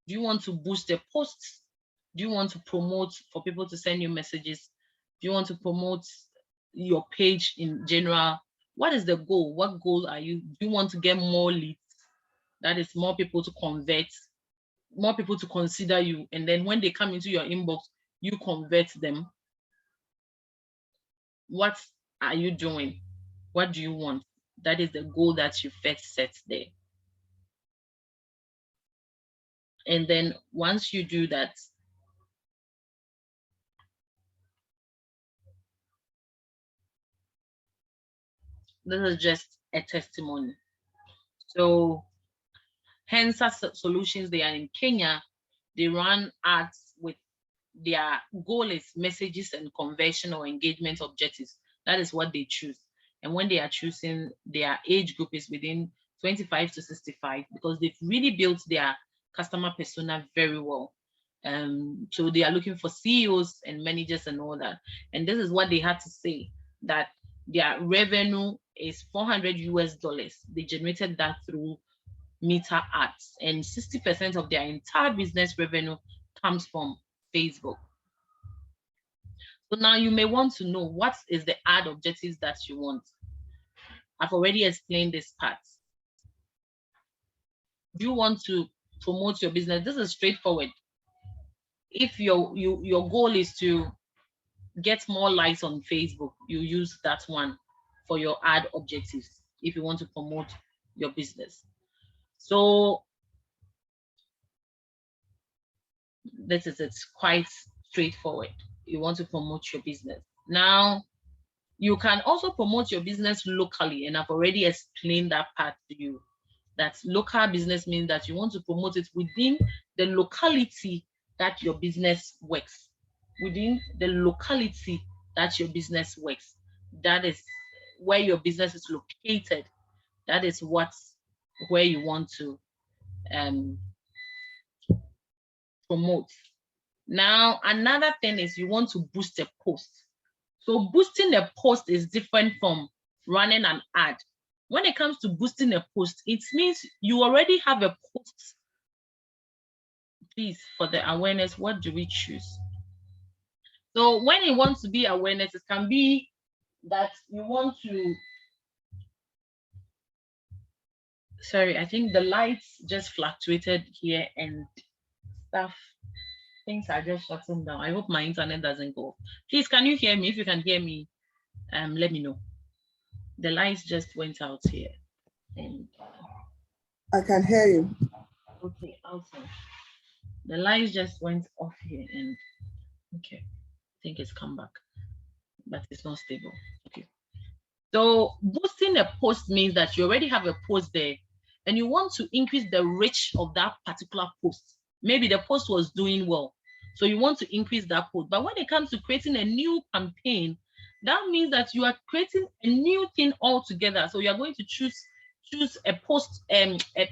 Do you want to boost the posts? Do you want to promote for people to send you messages? Do you want to promote your page in general? What is the goal? What goal are you? Do you want to get more leads? That is more people to convert, more people to consider you. And then when they come into your inbox, you convert them. What are you doing? What do you want? That is the goal that you first set there. And then once you do that, This is just a testimony. So Hensa Solutions, they are in Kenya. They run ads with their goal is messages and conversion or engagement objectives. That is what they choose. And when they are choosing, their age group is within 25 to 65 because they've really built their customer persona very well. So they are looking for CEOs and managers and all that. And this is what they had to say, that their revenue is $400. They generated that through Meta ads, and 60% of their entire business revenue comes from Facebook. So now you may want to know what is the ad objectives that you want. I've already explained this part. Do you want to promote your business? This is straightforward. If your goal is to get more likes on Facebook, you use that one for your ad objectives if you want to promote your business. So this is it's quite straightforward. You want to promote your business. Now, you can also promote your business locally, and I've already explained that part to you. That local business means that you want to promote it within the locality that your business works. Within the locality that your business works. That is where your business is located. That is where you want to promote. Now, another thing is you want to boost a post. So boosting a post is different from running an ad. When it comes to boosting a post, it means you already have a post. Please, for the awareness, what do we choose? So when it wants to be awareness, it can be that you want to, sorry, I think the lights just fluctuated here and stuff. Things are just shutting down. I hope my internet doesn't go. Please, can you hear me? If you can hear me, let me know. The lights just went out here. And I can hear you. okay, awesome. The lights just went off here and okay, I think it's come back, but it's not stable. Okay. So boosting a post means that you already have a post there and you want to increase the reach of that particular post. Maybe the post was doing well, so you want to increase that post. But when it comes to creating a new campaign, that means that you are creating a new thing altogether. So you are going to choose a post,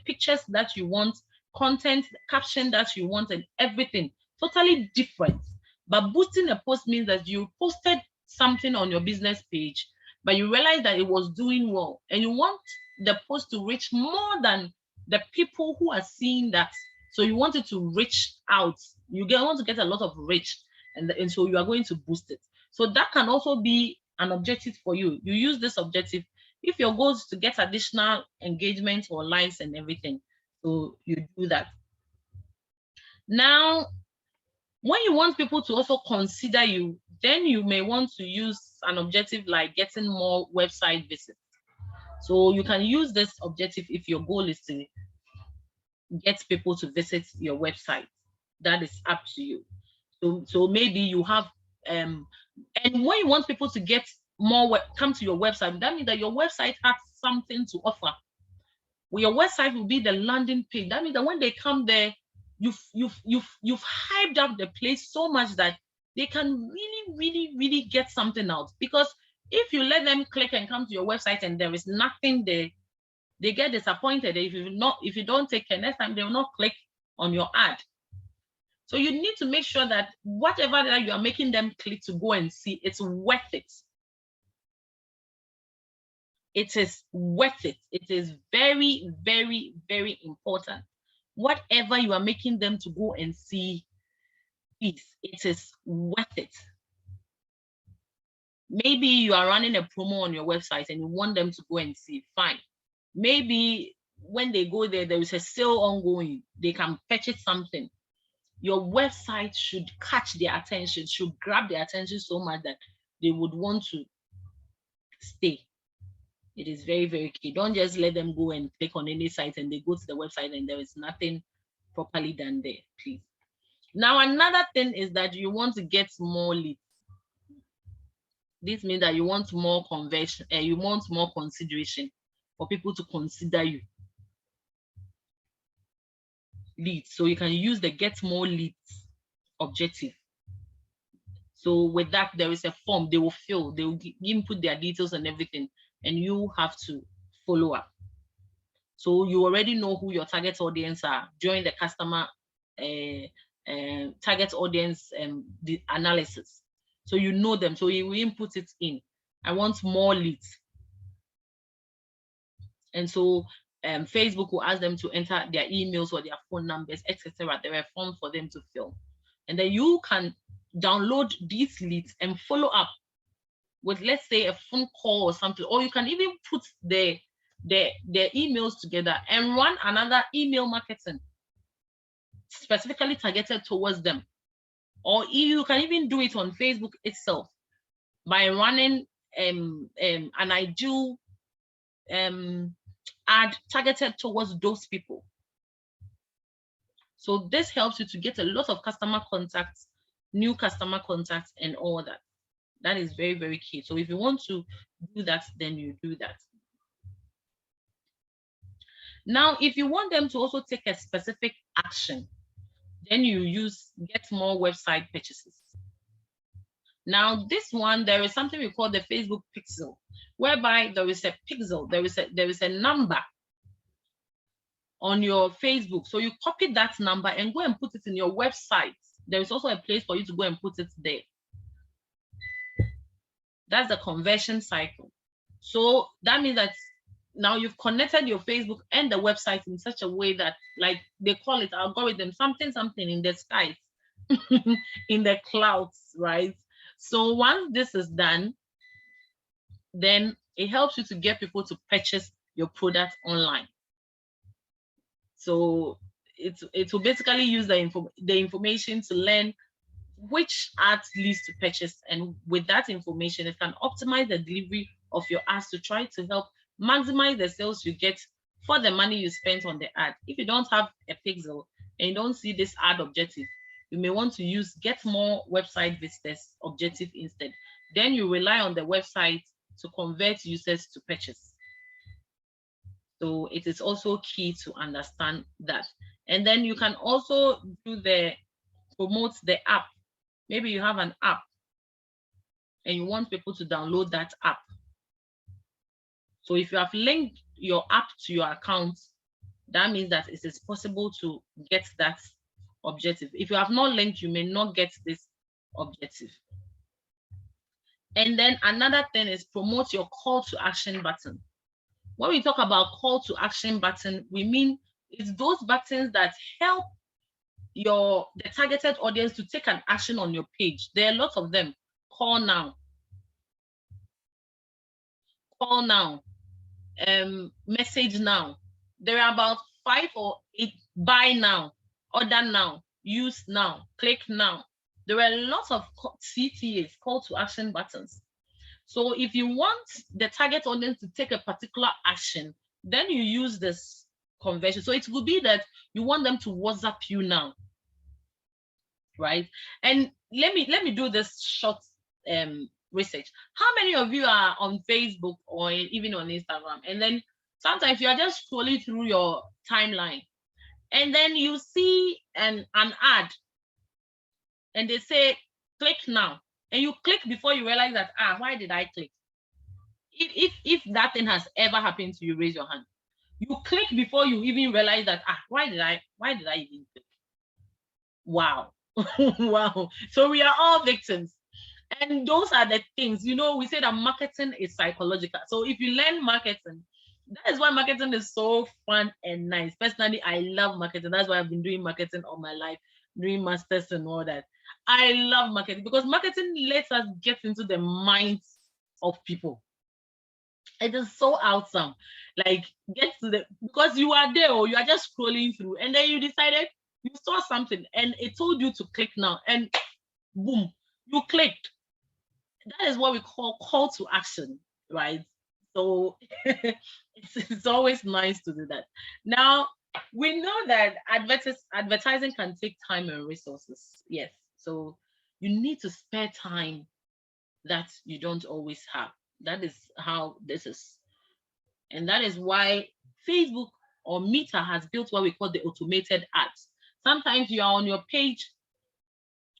pictures that you want, content, caption that you want, and everything totally different. But boosting a post means that you posted something on your business page, but you realize that it was doing well, and you want the post to reach more than the people who are seeing that. So you want it to reach out. You want to get a lot of reach, and so you are going to boost it. So that can also be an objective for you. You use this objective if your goal is to get additional engagement or likes and everything. So you do that. Now, when you want people to also consider you, then you may want to use an objective like getting more website visits. So you can use this objective if your goal is to get people to visit your website. That is up to you. So maybe you have and when you want people to get more come to your website, that means that your website has something to offer. Well, your website will be the landing page. That means that when they come there, you've hyped up the place so much that they can really get something out. Because if you let them click and come to your website and there is nothing there, they get disappointed. If you don't take care, next time they will not click on your ad. So you need to make sure that whatever that you are making them click to go and see, it's worth it. It is worth it. It is very important. Whatever you are making them to go and see, please, it is worth it. Maybe you are running a promo on your website and you want them to go and see, fine. Maybe when they go there, there is a sale ongoing. They can purchase something. Your website should catch their attention, should grab their attention so much that they would want to stay. It is very key. Don't just let them go and click on any site and they go to the website and there is nothing properly done there, please. Now, another thing is that you want to get more leads. This means that you want more conversion, you want more consideration for people to consider you. Leads. So you can use the get more leads objective. So with that, there is a form they will fill. They will input their details and everything, and you have to follow up. So you already know who your target audience are during the customer target audience the analysis. So you know them. So you will input it in. I want more leads. And so Facebook will ask them to enter their emails or their phone numbers, etc. There are forms for them to fill. And then you can download these leads and follow up with, let's say, a phone call or something. Or you can even put their emails together and run another email marketing specifically targeted towards them. Or you can even do it on Facebook itself by running an ideal ad targeted towards those people. So this helps you to get a lot of customer contacts, new customer contacts, and all that. That is very, very key. So if you want to do that, then you do that. Now, if you want them to also take a specific action, then you use get more website purchases. Now, this one, there is something we call the Facebook pixel, whereby there is a pixel, there is a number on your Facebook. So you copy that number and go and put it in your website. There is also a place for you to go and put it there. That's the conversion cycle. So that means that now you've connected your Facebook and the website in such a way that, like they call it algorithm, something in the skies, in the clouds, right? So once this is done, then it helps you to get people to purchase your product online. So it will basically use the information to learn which ads leads to purchase, and with that information, it can optimize the delivery of your ads to try to help maximize the sales you get for the money you spent on the ad. If you don't have a pixel and you don't see this ad objective, you may want to use get more website visitors objective instead. Then you rely on the website to convert users to purchase. So it is also key to understand that. And then you can also do promote the app. Maybe you have an app and you want people to download that app. So if you have linked your app to your account, that means that it is possible to get that objective. If you have not linked, you may not get this objective. And then another thing is promote your call to action button. When we talk about call to action button, we mean it's those buttons that help the targeted audience to take an action on your page. There are lots of them. Call now, message now. There are about 5 or 8. Buy now, order now, use now, click now. There are lots of CTAs, call to action buttons. So if you want the target audience to take a particular action, then you use this conversion. So it will be that you want them to WhatsApp you now, right? And let me do this short research. How many of you are on Facebook or even on Instagram? And then sometimes you are just scrolling through your timeline, and then you see an ad, and they say click now, and you click before you realize that why did I click? If that thing has ever happened to you, raise your hand. You click before you even realize that why did I even click? Wow. Wow. So we are all victims. And those are the things, we say that marketing is psychological. So if you learn marketing, that is why marketing is so fun and nice. Personally, I love marketing. That's why I've been doing marketing all my life, doing masters and all that. I love marketing because marketing lets us get into the minds of people. It is so awesome. Like, because you are there or you are just scrolling through, and then you decided you saw something and it told you to click now, and boom, you clicked. That is what we call to action, right? So it's always nice to do that. Now, we know that advertising can take time and resources. Yes. So you need to spare time that you don't always have. That is how this is. And that is why Facebook or Meta has built what we call the automated ads. Sometimes you are on your page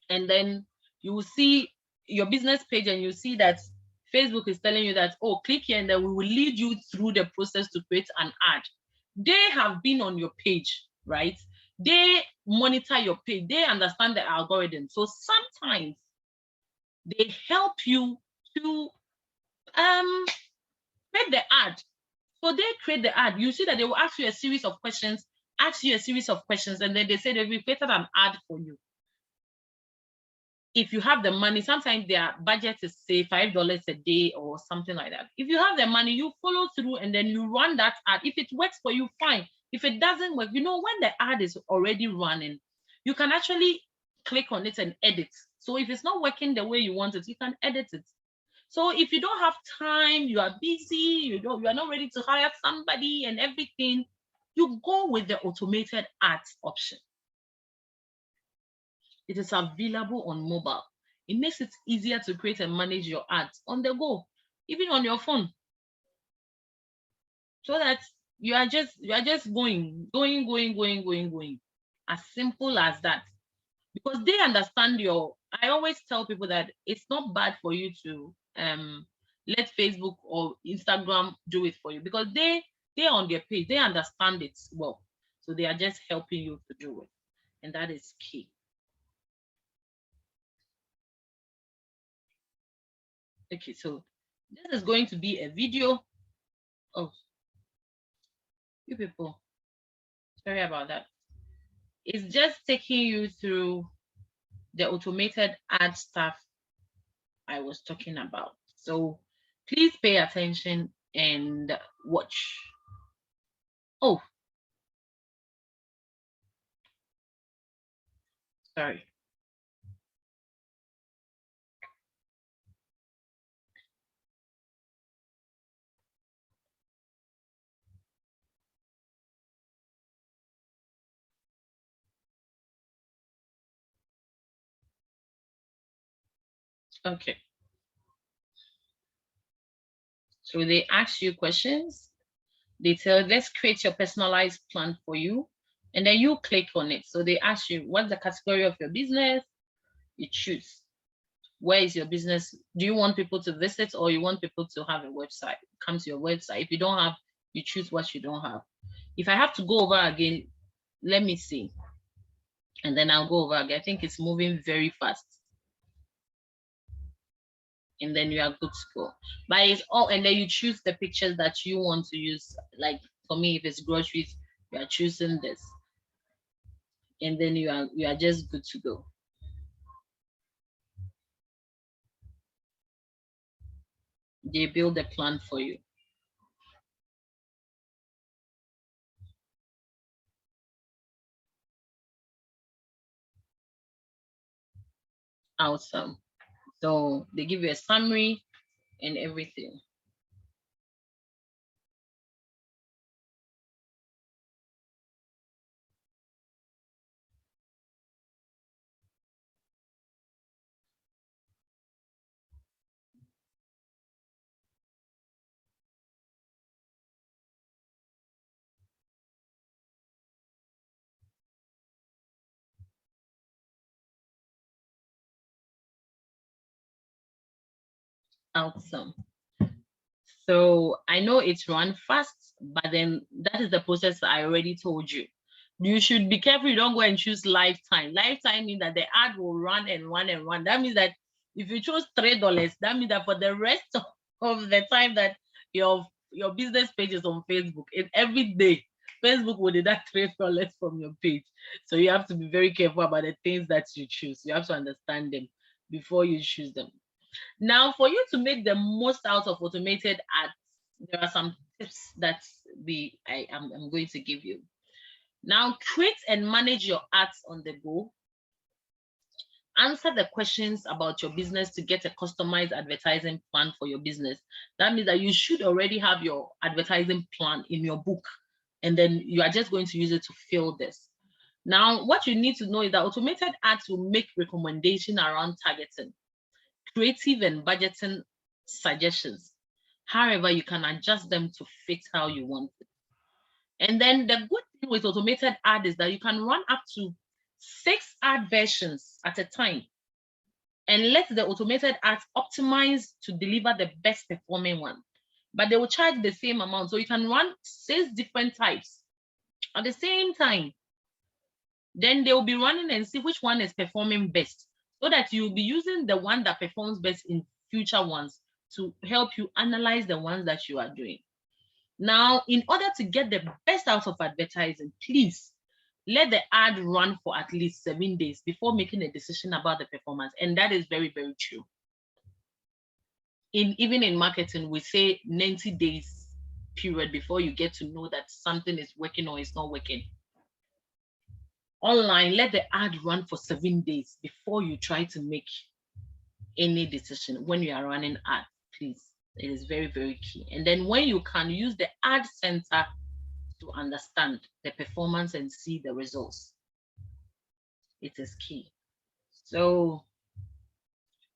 and then you will see your business page and you see that Facebook is telling you that, oh, click here and then we will lead you through the process to create an ad. They have been on your page, right? They monitor your page. They understand the algorithm. So sometimes they help you to create the ad. So they create the ad. You see that they will ask you a series of questions, and then they say that we created an ad for you. If you have the money, sometimes their budget is say $5 a day or something like that. If you have the money, you follow through and then you run that ad. If it works for you, fine. If it doesn't work, you know, when the ad is already running, you can actually click on it and edit. So if it's not working the way you want it, you can edit it. So if you don't have time, you are busy, you are not ready to hire somebody and everything, you go with the automated ads option. It is available on mobile. It makes it easier to create and manage your ads on the go, even on your phone. So that you are just going. As simple as that. Because they understand I always tell people that it's not bad for you to let Facebook or Instagram do it for you, because they're on their page, they understand it well. So they are just helping you to do it. And that is key. Okay, so this is going to be a video. Oh, you people, sorry about that. It's just taking you through the automated ad stuff I was talking about. So please pay attention and watch. Oh, sorry. Okay. So they ask you questions. They tell, let's create your personalized plan for you. And then you click on it. So they ask you, what's the category of your business? You choose. Where is your business? Do you want people to visit or you want people to have a website? Come to your website. If you don't have, you choose what you don't have. If I have to go over again, let me see. And then I'll go over again. I think it's moving very fast. And then you are good to go. But it's all, and then you choose the pictures that you want to use. Like for me, if it's groceries, you are choosing this. And then you are just good to go. They build a plan for you. Awesome. So they give you a summary and everything. Awesome. So I know it's run fast, but then that is the process I already told you. You should be careful you don't go and choose lifetime. Lifetime means that the ad will run and run and run. That means that if you choose $3, that means that for the rest of the time that your business page is on Facebook, and every day Facebook will deduct $3 from your page. So you have to be very careful about the things that you choose. You have to understand them before you choose them. Now, for you to make the most out of automated ads, there are some tips that I'm going to give you. Now, create and manage your ads on the go. Answer the questions about your business to get a customized advertising plan for your business. That means that you should already have your advertising plan in your book, and then you are just going to use it to fill this. Now, what you need to know is that automated ads will make recommendation around targeting. creative and budgeting suggestions. However, you can adjust them to fit how you want it. And then the good thing with automated ad is that you can run up to 6 ad versions at a time and let the automated ads optimize to deliver the best performing one. But they will charge the same amount. So you can run 6 different types at the same time. Then they will be running and see which one is performing best, so that you'll be using the one that performs best in future ones to help you analyze the ones that you are doing. Now, in order to get the best out of advertising, please let the ad run for at least 7 days before making a decision about the performance. And that is very, very true. Even in marketing, we say 90 days period before you get to know that something is working or it's not working. Online, let the ad run for 7 days before you try to make any decision. When you are running ads, please, it is very, very key. And then when you can use the ad center to understand the performance and see the results, it is key. So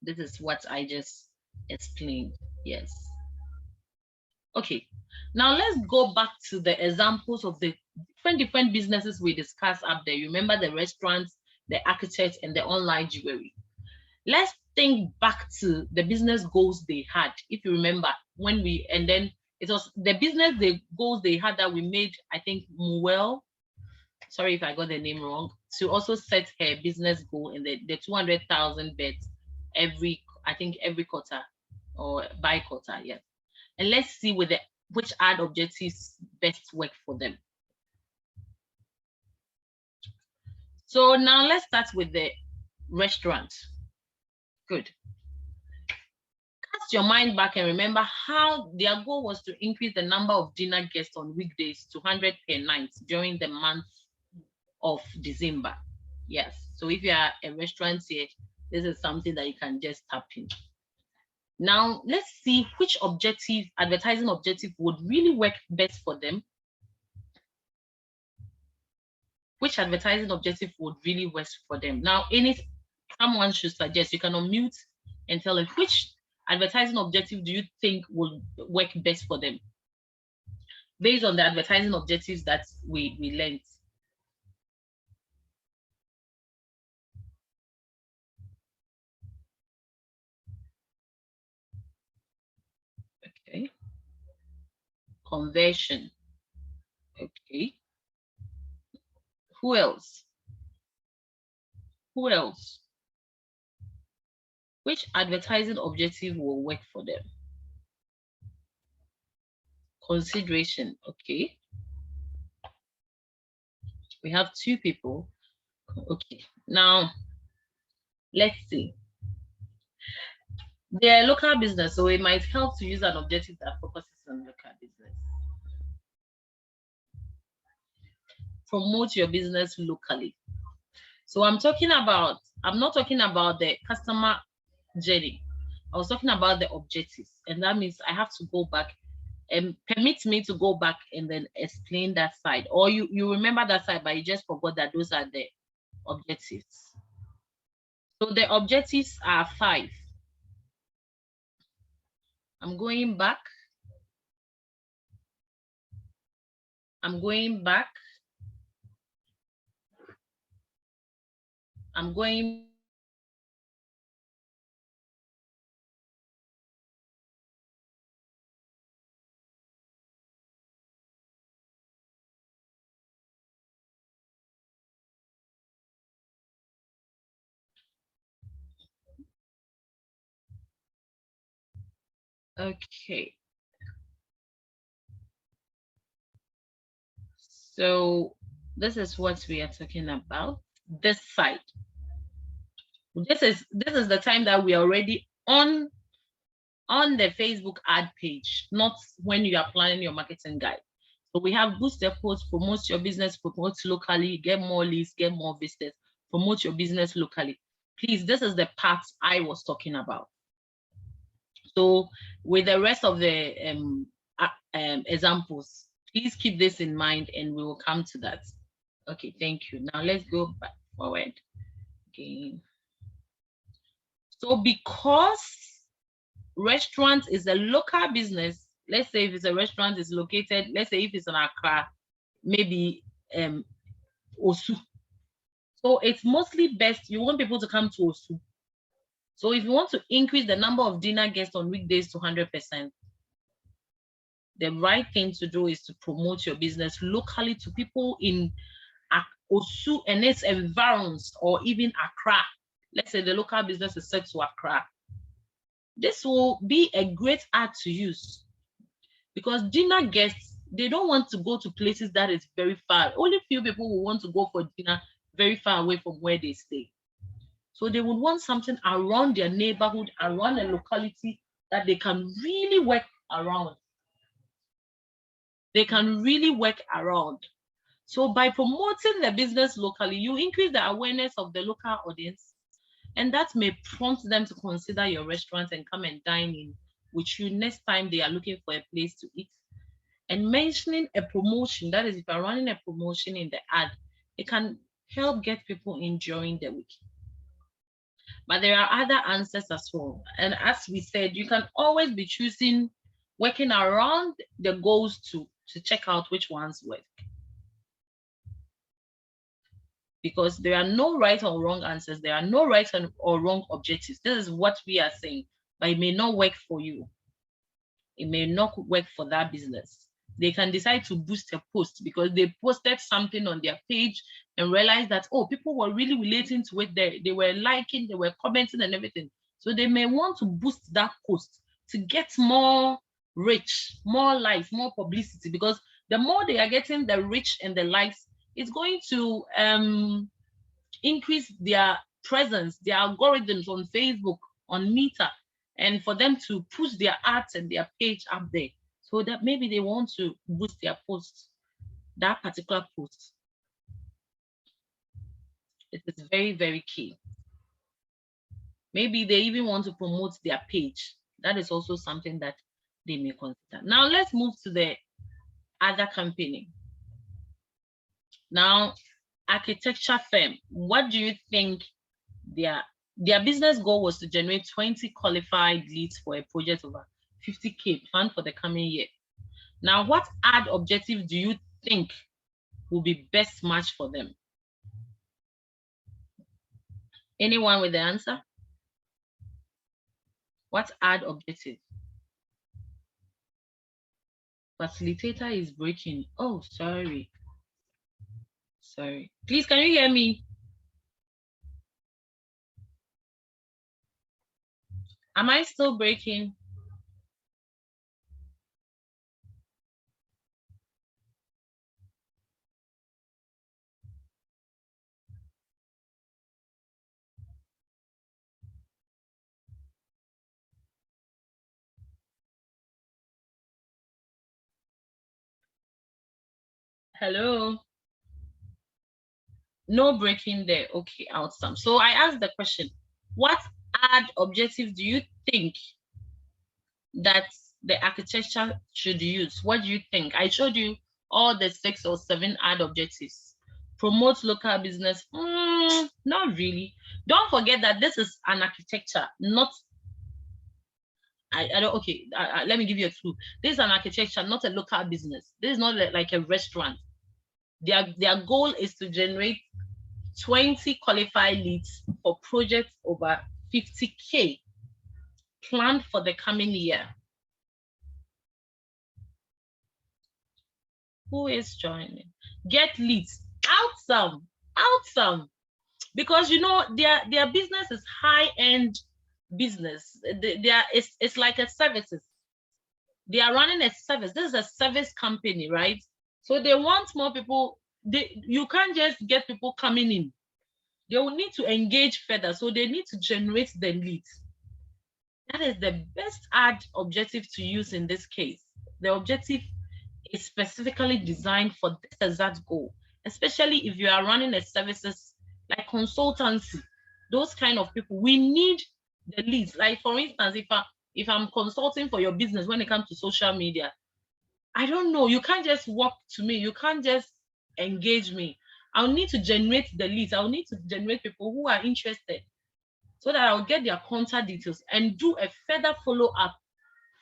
this is what I just explained. Yes. Okay, now let's go back to the examples of the different businesses we discussed up there. You remember the restaurants, the architects, and the online jewelry. Let's think back to the business goals they had. If you remember, and then it was the business goals they had that we made, I think, Muel, sorry if I got the name wrong, to also set her business goal in the 200,000 beds every quarter or by quarter, yes. And let's see which ad objectives best work for them. So now let's start with the restaurant. Good. Cast your mind back and remember how their goal was to increase the number of dinner guests on weekdays to 100 per night during the month of December. Yes. So if you are a restaurant here, this is something that you can just tap in. Now, let's see which advertising objective would really work best for them. Which advertising objective would really work for them? Now, someone should suggest, you can unmute and tell them which advertising objective do you think will work best for them based on the advertising objectives that we learned. Okay. Conversion. Okay. Who else? Who else? Which advertising objective will work for them? Consideration. Okay. We have 2 people. Okay. Now, let's see. They're a local business, so it might help to use an objective that focuses on local business. Promote your business locally. So I'm not talking about the customer journey. I was talking about the objectives, and that means I have to go back and permit me to go back and then explain that side. Or you remember that side, but you just forgot that those are the objectives. So the objectives are 5. I'm going back. I'm going back. I'm going. Okay. So this is what we are talking about. This side. This is the time that we are already on the Facebook ad page, not when you are planning your marketing guide. So we have boost your post, promote your business, promote locally, get more leads, get more visitors, promote your business locally. Please, this is the part I was talking about. So with the rest of the examples, please keep this in mind and we will come to that. Okay, thank you. Now let's go back forward again. So because restaurant is a local business, let's say if it's a restaurant is located, let's say if it's in Accra, maybe Osu. So it's mostly best, you want people to come to Osu. So if you want to increase the number of dinner guests on weekdays to 100%, the right thing to do is to promote your business locally to people in Osu and its environs, or even Accra. Let's say the local business is set to Accra. This will be a great ad to use, because dinner guests, they don't want to go to places that is very far. Only few people will want to go for dinner very far away from where they stay. So they would want something around their neighborhood, around a locality that they can really work around. They can really work around. So by promoting the business locally, you increase the awareness of the local audience, and that may prompt them to consider your restaurant and come and dine in with you next time they are looking for a place to eat. And mentioning a promotion, that is, if you're running a promotion in the ad, it can help get people enjoying the week. But there are other answers as well. And as we said, you can always be choosing, working around the goals to check out which ones work. Because there are no right or wrong answers. There are no right or wrong objectives. This is what we are saying, but it may not work for you. It may not work for that business. They can decide to boost a post because they posted something on their page and realized that, oh, people were really relating to it. They were liking, they were commenting and everything. So they may want to boost that post to get more reach, more likes, more publicity, because the more they are getting the reach and the likes, it's going to increase their presence, their algorithms on Facebook, on Meta, and for them to push their ads and their page up there. So that maybe they want to boost their post, that particular post. It is very, very key. Maybe they even want to promote their page. That is also something that they may consider. Now let's move to the other company. Now, architecture firm, what do you think their business goal was? To generate 20 qualified leads for a project over 50K planned for the coming year. Now, what ad objective do you think will be best match for them? Anyone with the answer? What ad objective? Facilitator is breaking. Oh, sorry. Sorry. Please, can you hear me? Am I still breaking? Hello? No breaking there. Okay, awesome. So I asked the question, what ad objective do you think that the architecture should use? What do you think? I showed you all the 6 or 7 ad objectives. Promote local business. Not really. Don't forget that this is an architecture, not I don't. Okay, let me give you a clue. This is an architecture, not a local business. This is not like a restaurant. Their goal is to generate 20 qualified leads for projects over 50K planned for the coming year. Who is joining? Get leads. Awesome. Because you know their business is high-end business. It's like a services. They are running a service. This is a service company, right? So they want more people. You can't just get people coming in. They will need to engage further. So they need to generate the leads. That is the best ad objective to use in this case. The objective is specifically designed for this exact goal, especially if you are running a services like consultancy, those kind of people. We need the leads. Like for instance, if I'm consulting for your business when it comes to social media, I don't know, you can't just walk to me, you can't just engage me. I'll need to generate the leads. I'll need to generate people who are interested. so that I'll get their contact details and do a further follow-up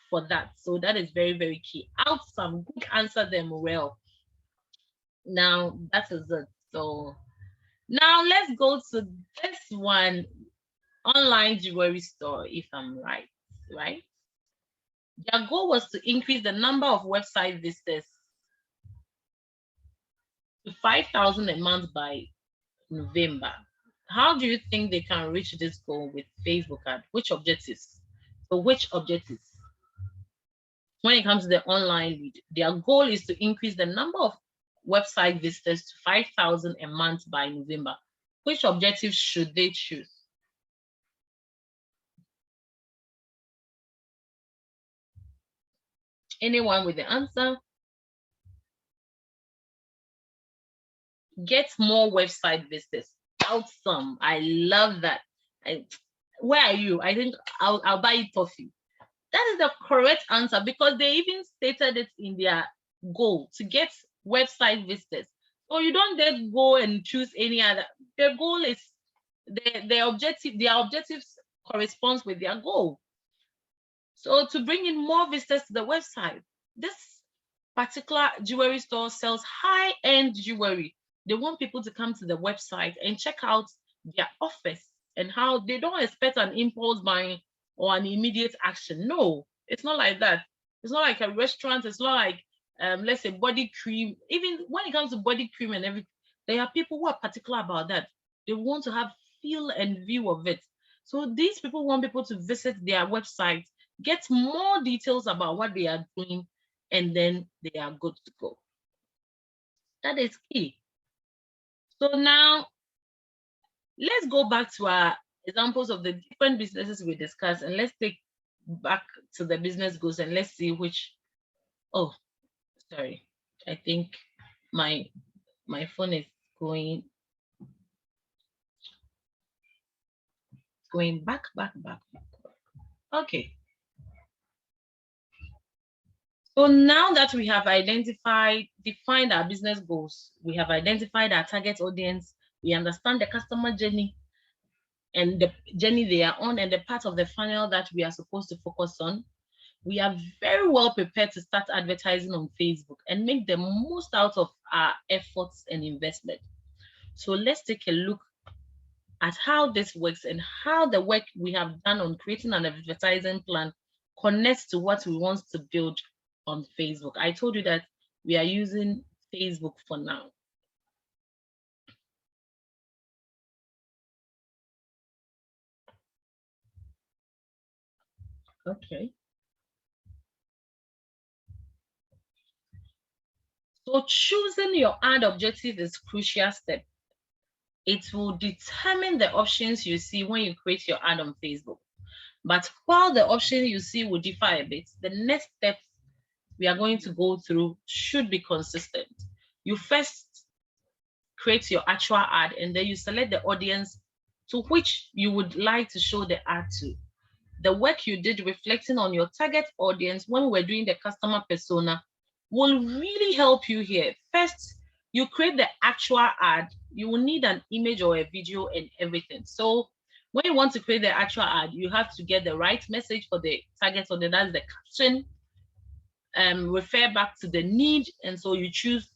for that. So that is very, very key. Some quick answer them well. Now that is it. So now let's go to this one, online jewelry store, if I'm right. Their goal was to increase the number of website visitors to 5,000 a month by November. How do you think they can reach this goal with Facebook ad? Which objectives? So which objectives? When it comes to the online lead, their goal is to increase the number of website visitors to 5,000 a month by November. Which objectives should they choose? Anyone with the answer? Get more website visitors. Awesome. I love that. Where are you? I think I'll buy you coffee. That is the correct answer, because they even stated it in their goal to get website visitors. So you don't then go and choose any other. Their goal is their objectives corresponds with their goal. So to bring in more visitors to the website, this particular jewelry store sells high-end jewelry. They want people to come to the website and check out their offers and how they don't expect an impulse buying or an immediate action. No, it's not like that. It's not like a restaurant. It's not like, let's say, body cream. Even when it comes to body cream and everything, there are people who are particular about that. They want to have feel and view of it. So these people want people to visit their website, get more details about what they are doing, and then they are good to go. That is key. So now let's go back to our examples of the different businesses we discussed, and let's take back to the business goals and let's see which. Oh, sorry. I think my phone is going back. Okay. So now that we have defined our business goals, we have identified our target audience, we understand the customer journey and the journey they are on and the part of the funnel that we are supposed to focus on, we are very well prepared to start advertising on Facebook and make the most out of our efforts and investment. So let's take a look at how this works and how the work we have done on creating an advertising plan connects to what we want to build on Facebook. I told you that we are using Facebook for now. Okay. So choosing your ad objective is a crucial step. It will determine the options you see when you create your ad on Facebook. But while the option you see will differ a bit, the next steps we are going to go through should be consistent. You first create your actual ad, and then you select the audience to which you would like to show the ad to. The work you did reflecting on your target audience when we're doing the customer persona will really help you here. First, you create the actual ad. You will need an image or a video and everything. So when you want to create the actual ad, you have to get the right message for the target audience. That's the caption. Refer back to the need, and so you choose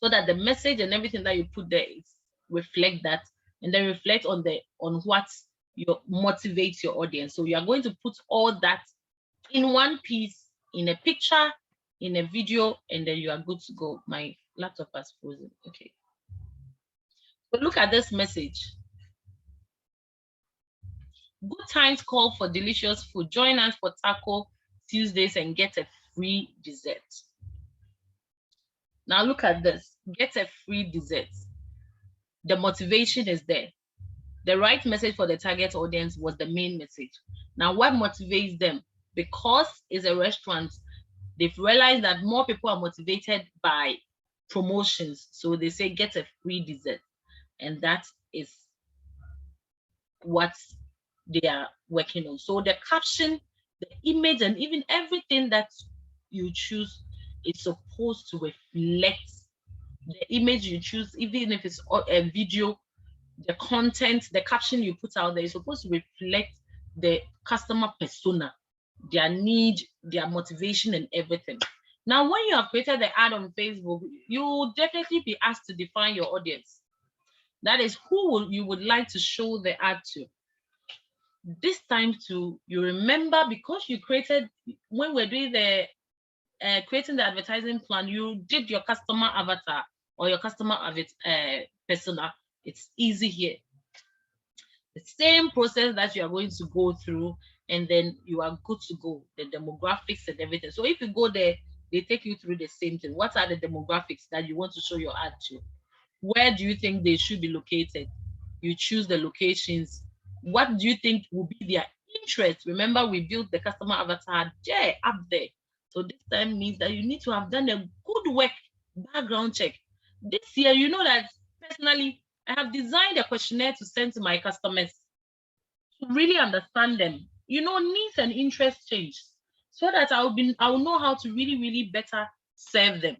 so that the message and everything that you put there is reflect that, and then reflect on what you motivates your audience. So you are going to put all that in one piece, in a picture, in a video, and then you are good to go. My laptop has frozen. Okay. So look at this message. Good times call for delicious food. Join us for Taco Tuesdays and get a free dessert. Now look at this. Get a free dessert. The motivation is there. The right message for the target audience was the main message. Now what motivates them? Because it's a restaurant, they've realized that more people are motivated by promotions. So they say get a free dessert. And that is what they are working on. So the caption, the image, and even everything that you choose is supposed to reflect the image you choose, even if it's a video, the content, the caption you put out there is supposed to reflect the customer persona, their need, their motivation, and everything. Now, when you have created the ad on Facebook, you will definitely be asked to define your audience. That is who you would like to show the ad to. This time too, you remember, because you created, when we're doing the creating the advertising plan, you did your customer avatar or your customer persona. It's easy here. The same process that you are going to go through, and then you are good to go. The demographics and everything. So if you go there, they take you through the same thing. What are the demographics that you want to show your ad to? Where do you think they should be located? You choose the locations. What do you think will be their interest? Remember, we built the customer avatar there, up there. So this time means that you need to have done a good work, background check. This year, you know that personally, I have designed a questionnaire to send to my customers to really understand them. You know, needs and interests change, so that I will know how to really better serve them.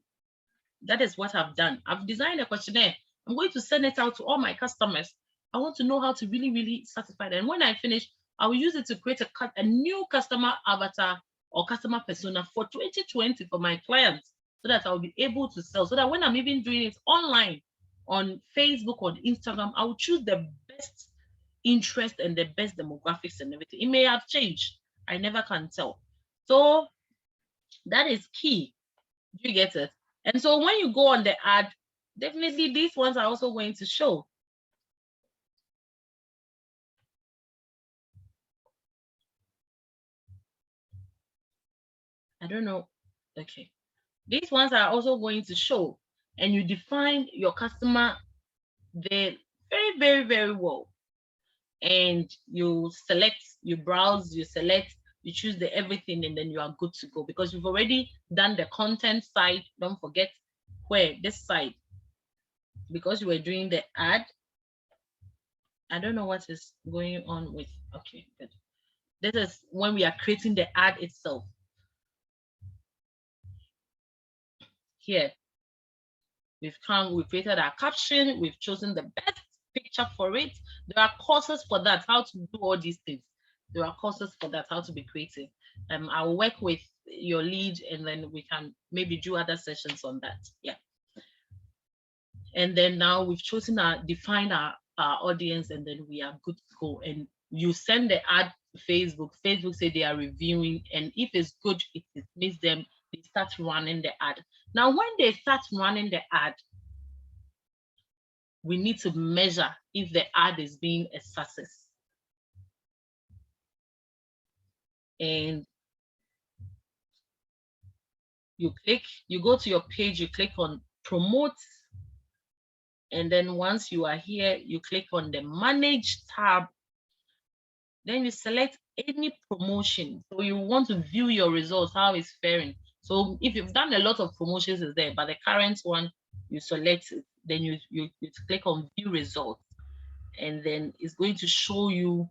That is what I've done. I've designed a questionnaire. I'm going to send it out to all my customers. I want to know how to really satisfy them. And when I finish, I will use it to create a new customer avatar or customer persona for 2020 for my clients, so that I'll be able to sell. So that when I'm even doing it online on Facebook or Instagram, I will choose the best interest and the best demographics and everything. It may have changed. I never can tell. So that is key. Do you get it? And so when you go on the ad, definitely these ones are also going to show. I don't know. Okay. These ones are also going to show, and you define your customer there very well. And you select, you browse, you select, you choose the everything, and then you are good to go, because you've already done the content side. Don't forget where this side, because you were doing the ad. I don't know what is going on with, okay, good. This is when we are creating the ad itself. Here, we've created our caption, we've chosen the best picture for it. There are courses for that, how to do all these things. There are courses for that, how to be creative. I'll work with your lead, and then we can maybe do other sessions on that. Yeah. And then now we've chosen defined our audience, and then we are good to go. And you send the ad to Facebook. Facebook say they are reviewing, and if it's good, it means them, they start running the ad. Now, when they start running the ad, we need to measure if the ad is being a success. And you go to your page, you click on promote. And then once you are here, you click on the manage tab. Then you select any promotion. So you want to view your results, how it's faring. So if you've done a lot of promotions, is there, but the current one, you select it, then you click on view results. And then it's going to show you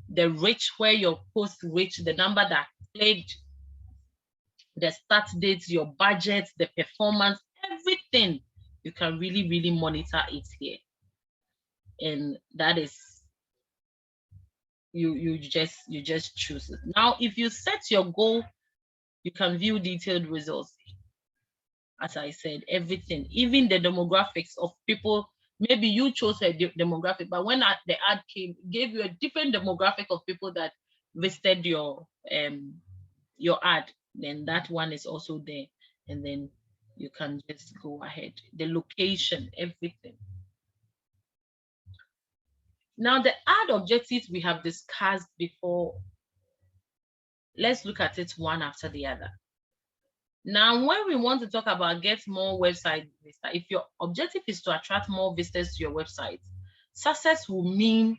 the reach, where your post reached, the number that clicked, the start dates, your budget, the performance, everything. You can really monitor it here. And that is, you just choose it. Now, if you set your goal, you can view detailed results. As I said, everything, even the demographics of people. Maybe you chose a demographic, but when the ad came, gave you a different demographic of people that visited your ad, then that one is also there. And then you can just go ahead. The location, everything. Now, the ad objectives we have discussed before. Let's look at it one after the other. Now, when we want to talk about get more website visitors, if your objective is to attract more visitors to your website, success will mean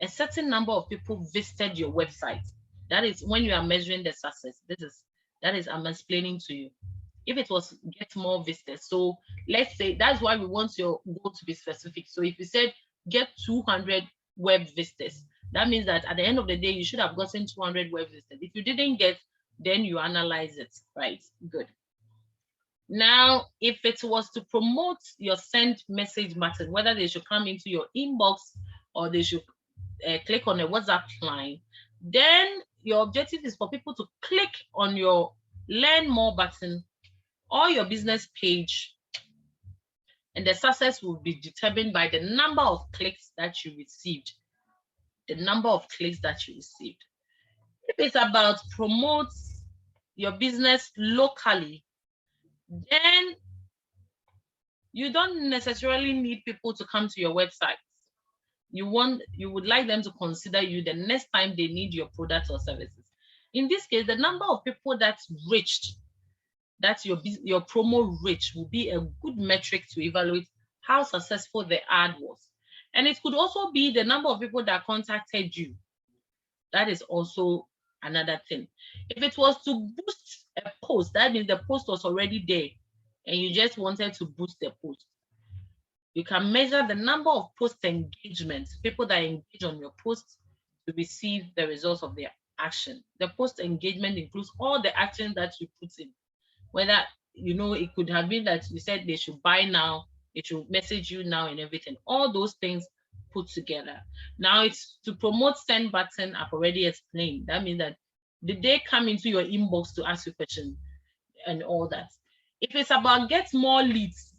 a certain number of people visited your website. That is when you are measuring the success. That is I'm explaining to you. If it was get more visitors, so let's say that's why we want your goal to be specific. So if you said get 200 web visitors, that means that at the end of the day, you should have gotten 200 web visitors. If you didn't get, then you analyze it, right? Good. Now, if it was to promote your send message button, whether they should come into your inbox or they should click on a WhatsApp line, then your objective is for people to click on your learn more button or your business page, and the success will be determined by the number of clicks that you received. The number of clicks that you received. If it's about promote your business locally, then you don't necessarily need people to come to your website. You would like them to consider you the next time they need your products or services. In this case, the number of people that's reached, that your promo reach, will be a good metric to evaluate how successful the ad was. And it could also be the number of people that contacted you. That is also another thing. If it was to boost a post, that means the post was already there and you just wanted to boost the post. You can measure the number of post engagements, people that engage on your posts to receive the results of their action. The post engagement includes all the actions that you put in. Whether, it could have been that you said they should buy now, it should message you now and everything. All those things put together. Now it's to promote send button. I've already explained. That means that did they come into your inbox to ask you questions and all that. If it's about get more leads,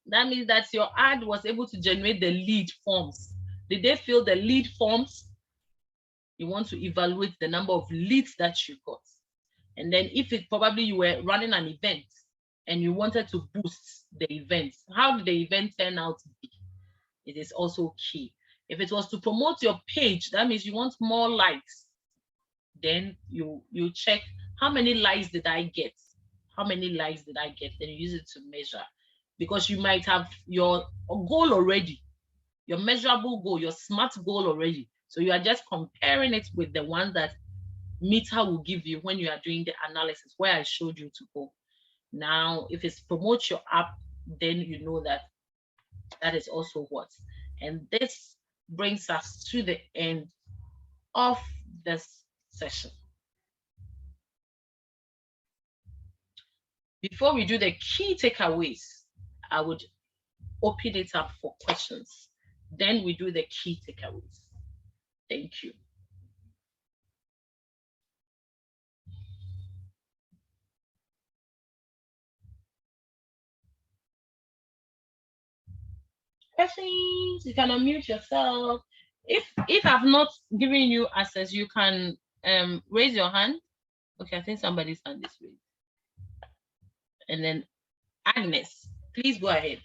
that means that your ad was able to generate the lead forms. Did they fill the lead forms? You want to evaluate the number of leads that you got. And then if it probably you were running an event and you wanted to boost the event, how did the event turn out to be? It is also key. If it was to promote your page, that means you want more likes. Then you check how many likes did I get? How many likes did I get? Then you use it to measure. Because you might have your goal already, your measurable goal, your SMART goal already. So you are just comparing it with the one that Meter will give you when you are doing the analysis where I showed you to go. Now, if it's promote your app, then you know that is also what. And this brings us to the end of this session. Before we do the key takeaways, I would open it up for questions. Then we do the key takeaways. Thank you. Questions, you can unmute yourself. If I've not given you access, you can raise your hand. Okay, I think somebody's hand is raised. And then Agnes, please go ahead.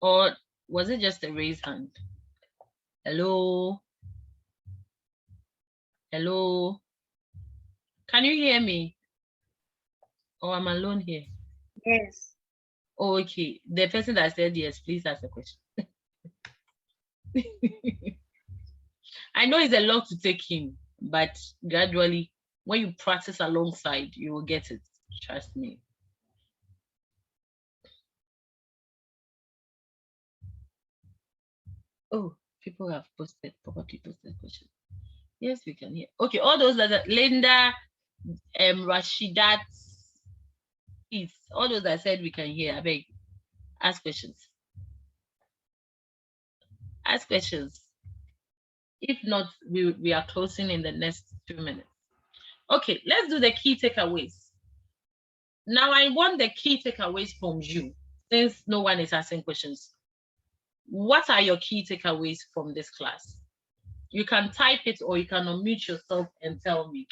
Or was it just a raised hand? Hello? Hello? Can you hear me? Or I'm alone here? Yes. Oh, okay. The person that said yes, please ask a question. I know it's a lot to take in, but gradually, when you practice alongside, you will get it. Trust me. Oh, people have probably posted questions. Yes, we can hear. Okay, all those that are Linda, Rashidat, please, all those that said we can hear, I beg, ask questions. Ask questions. If not, we are closing in the next 2 minutes. Okay, let's do the key takeaways. Now, I want the key takeaways from you, since no one is asking questions. What are your key takeaways from this class? You can type it or you can unmute yourself and tell me.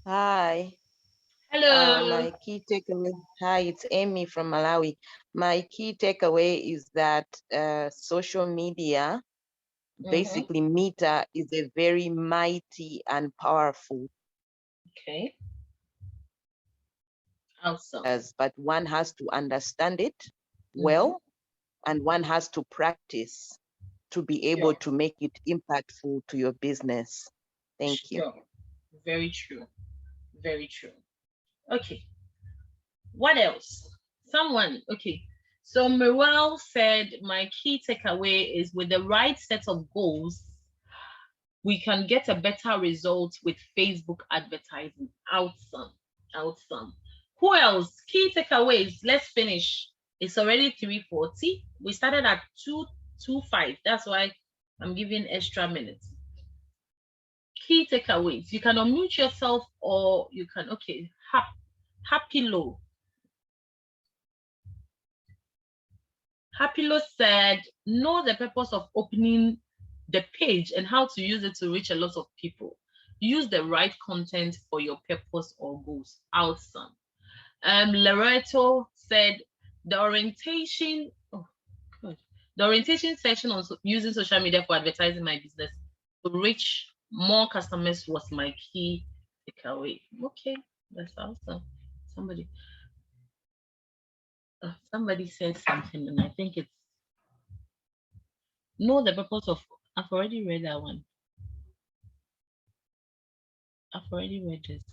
Hi. Hello. My key takeaway. Hi, it's Amy from Malawi. My key takeaway is that social media, basically Meta, is a very mighty and powerful. Okay. Awesome. But one has to understand it well, and one has to practice to be able to make it impactful to your business. Thank you. Very true. Very true. Okay. What else? Someone, okay. So Mirel said, my key takeaway is with the right set of goals, we can get a better result with Facebook advertising. Awesome. Awesome. Who else? Key takeaways. Let's finish. It's already 3:40. We started at 2:25. That's why I'm giving extra minutes. Key takeaways. You can unmute yourself or you can, okay, Happy Low. Happy Low said, know the purpose of opening the page and how to use it to reach a lot of people. Use the right content for your purpose or goals. Awesome. Loreto said, the orientation, oh good. The orientation section on using social media for advertising my business to reach more customers was my key takeaway. Okay, that's awesome. Somebody said something, and I think it's know the purpose of. I've already read that one. I've already read this.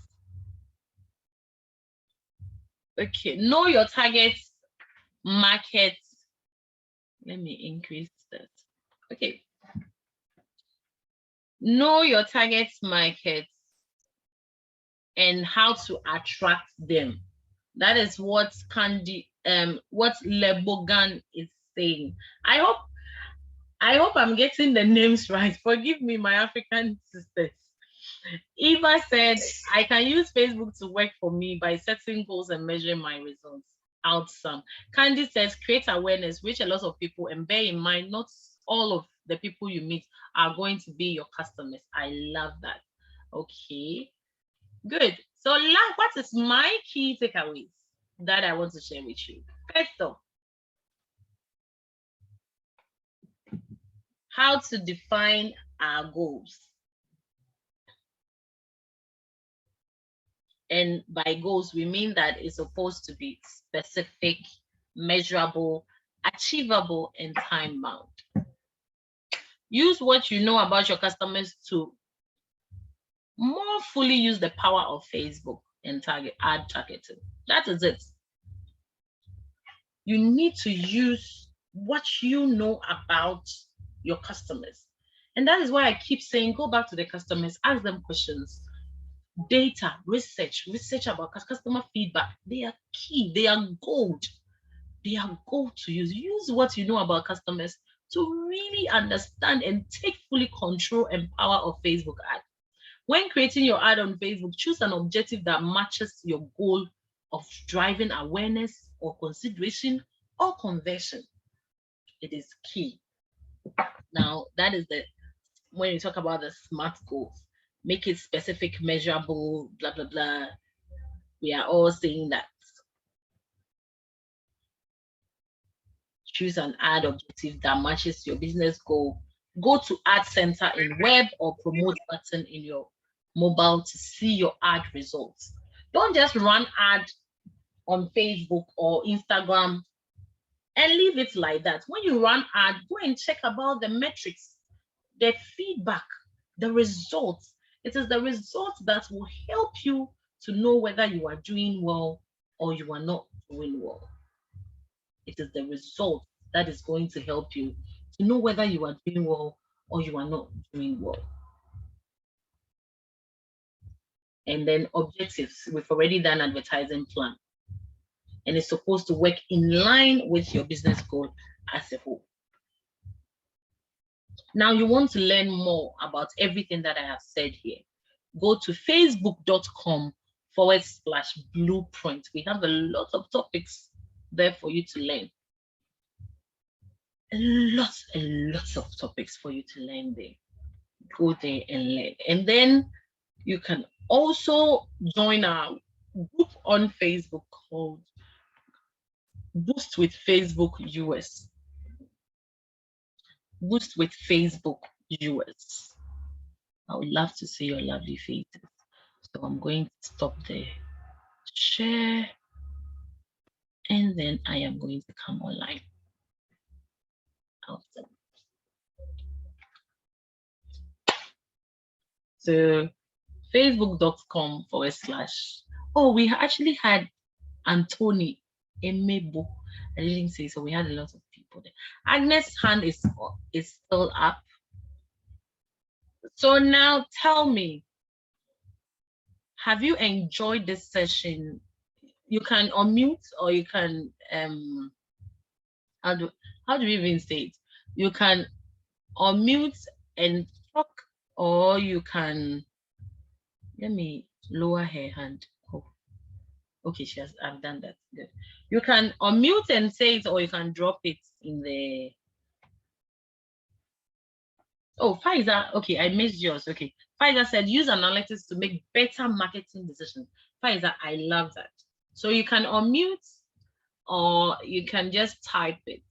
Okay, know your target market. Let me increase that. Okay. Know your target market and how to attract them. That is what what Lebogan is saying. I hope I'm getting the names right. Forgive me, my African sisters. Eva said, I can use Facebook to work for me by setting goals and measuring my results. Awesome. Candy says, create awareness, reach a lot of people, and bear in mind, not all of the people you meet are going to be your customers. I love that. Okay, good. So what is my key takeaways that I want to share with you? First off, how to define our goals. And by goals, we mean that it's supposed to be specific, measurable, achievable, and time-bound. Use what you know about your customers to more fully use the power of Facebook and ad targeting. That is it. You need to use what you know about your customers. And that is why I keep saying, go back to the customers, ask them questions. Data, research about customer feedback. They are key, they are gold. They are gold to use. Use what you know about customers to really understand and take fully control and power of Facebook ad. When creating your ad on Facebook, choose an objective that matches your goal of driving awareness or consideration or conversion. It is key. Now, that is when you talk about the SMART goals, make it specific, measurable, blah, blah, blah. We are all saying that. Choose an ad objective that matches your business goal. Go to Ad Center in web or promote button in your mobile to see your ad results. Don't just run ad on Facebook or Instagram and leave it like that. When you run ad, go and check about the metrics, the feedback, the results. It is the results that will help you to know whether you are doing well or you are not doing well. It is the result that is going to help you to know whether you are doing well or you are not doing well. And then objectives, we've already done advertising plan. And it's supposed to work in line with your business goal as a whole. Now you want to learn more about everything that I have said here. Go to facebook.com/blueprint. We have a lot of topics there for you to learn. Lots and lots of topics for you to learn there. Go there and learn. And then you can also join our group on Facebook called Boost with Facebook US. Boost with Facebook US. I would love to see your lovely faces. So I'm going to stop the share and then I am going to come online. Awesome. So facebook.com/blueprint. Oh, we actually had Anthony Emebo. I didn't say so. We had a lot of people there. Agnes' hand is still up. So now tell me, have you enjoyed this session? You can unmute, or you can how do we even say it? You can unmute and talk, or you can, let me lower her hand. Oh, okay, I've done that. Good. You can unmute and say it, or you can drop it in the. Oh, Pfizer. Okay, I missed yours. Okay. Pfizer said use analytics to make better marketing decisions. Pfizer, I love that. So you can unmute, or you can just type it.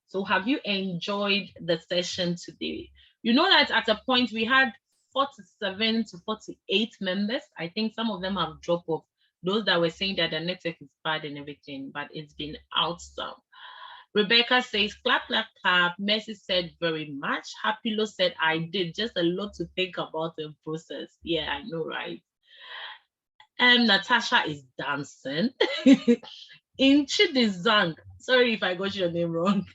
So have you enjoyed the session today? You know that at a point we had 47 to 48 members. I think some of them have dropped off. Those that were saying that the network is bad and everything, but it's been awesome. Rebecca says, clap, clap, clap. Mercy said very much. Happilo said, I did. Just a lot to think about and process. Yeah, I know, right? Natasha is dancing. Inchidizang, sorry if I got your name wrong.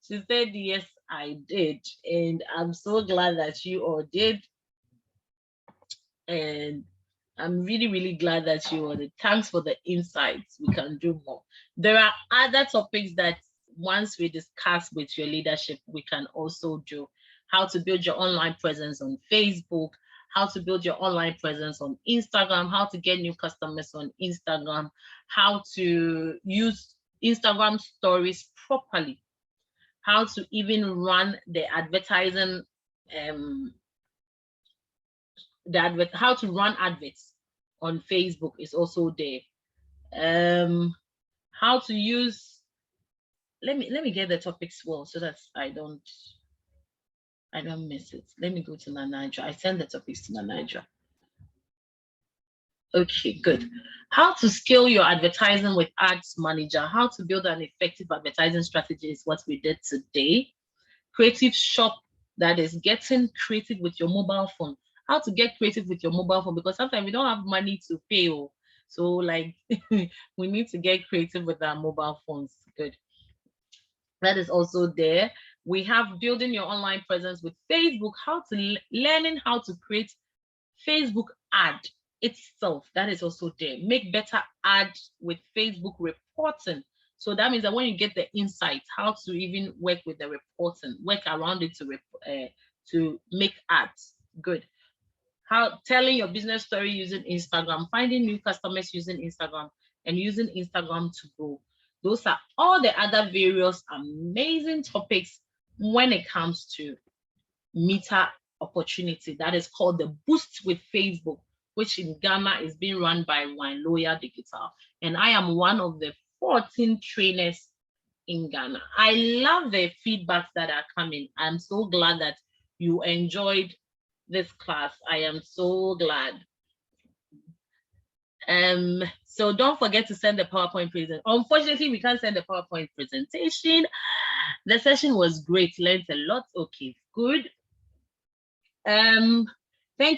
She said, yes, I did. And I'm so glad that you all did. And I'm really, really glad that you all did. Thanks for the insights. We can do more. There are other topics that once we discuss with your leadership, we can also do. How to build your online presence on Facebook, how to build your online presence on Instagram, how to get new customers on Instagram, how to use Instagram stories properly, how to even run the advertising, how to run adverts on Facebook is also there. How to use, let me get the topics well so that I don't miss it. Let me go to Nanadra. I send the topics to Nanadra. Okay, good. How to scale your advertising with Ads Manager. How to build an effective advertising strategy is what we did today. Creative shop, that is getting creative with your mobile phone. How to get creative with your mobile phone, because sometimes we don't have money to pay. So like we need to get creative with our mobile phones. Good. That is also there. We have building your online presence with Facebook, learning how to create Facebook ad itself. That is also there. Make better ads with Facebook reporting. So that means that when you get the insight, how to even work with the reporting, work around it to make ads. Good. How telling your business story using Instagram, finding new customers using Instagram, and using Instagram to grow. Those are all the other various amazing topics when it comes to meter opportunity. That is called the Boost with Facebook, which in Ghana is being run by Wine Lawyer Digital. And I am one of the 14 trainers in Ghana. I love the feedbacks that are coming. I'm so glad that you enjoyed this class. I am so glad. So don't forget to send the PowerPoint presentation. Unfortunately, we can't send the PowerPoint presentation. The session was great, learned a lot. Okay, good. Thank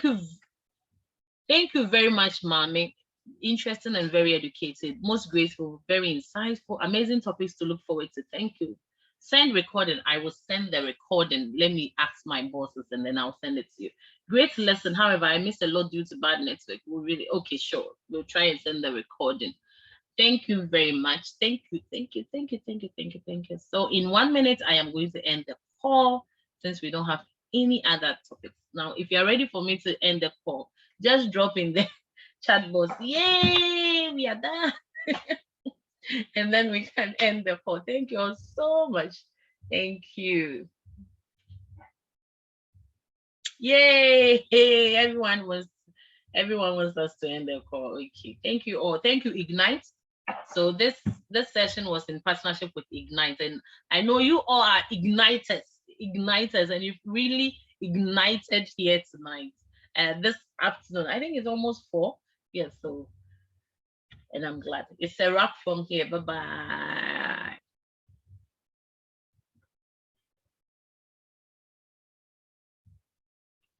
you very much, Mami. Interesting and very educated, most grateful, very insightful, amazing topics to look forward to. Thank you. Send recording. I will send the recording. Let me ask my bosses and then I'll send it to you. Great lesson. However, I missed a lot due to bad network. Okay, sure. We'll try and send the recording. Thank you very much. Thank you. So in 1 minute, I am going to end the call since we don't have any other topics. Now, if you're ready for me to end the call, just drop in the chat box. Yay, we are done. And then we can end the call. Thank you all so much. Thank you. Yay! Hey, everyone wants us to end the call. Okay. Thank you all. Thank you, Ignite. So this session was in partnership with Ignite, and I know you all are igniters, and you've really ignited here tonight. This afternoon, I think it's almost 4. Yes, so, and I'm glad. It's a wrap from here. Bye-bye.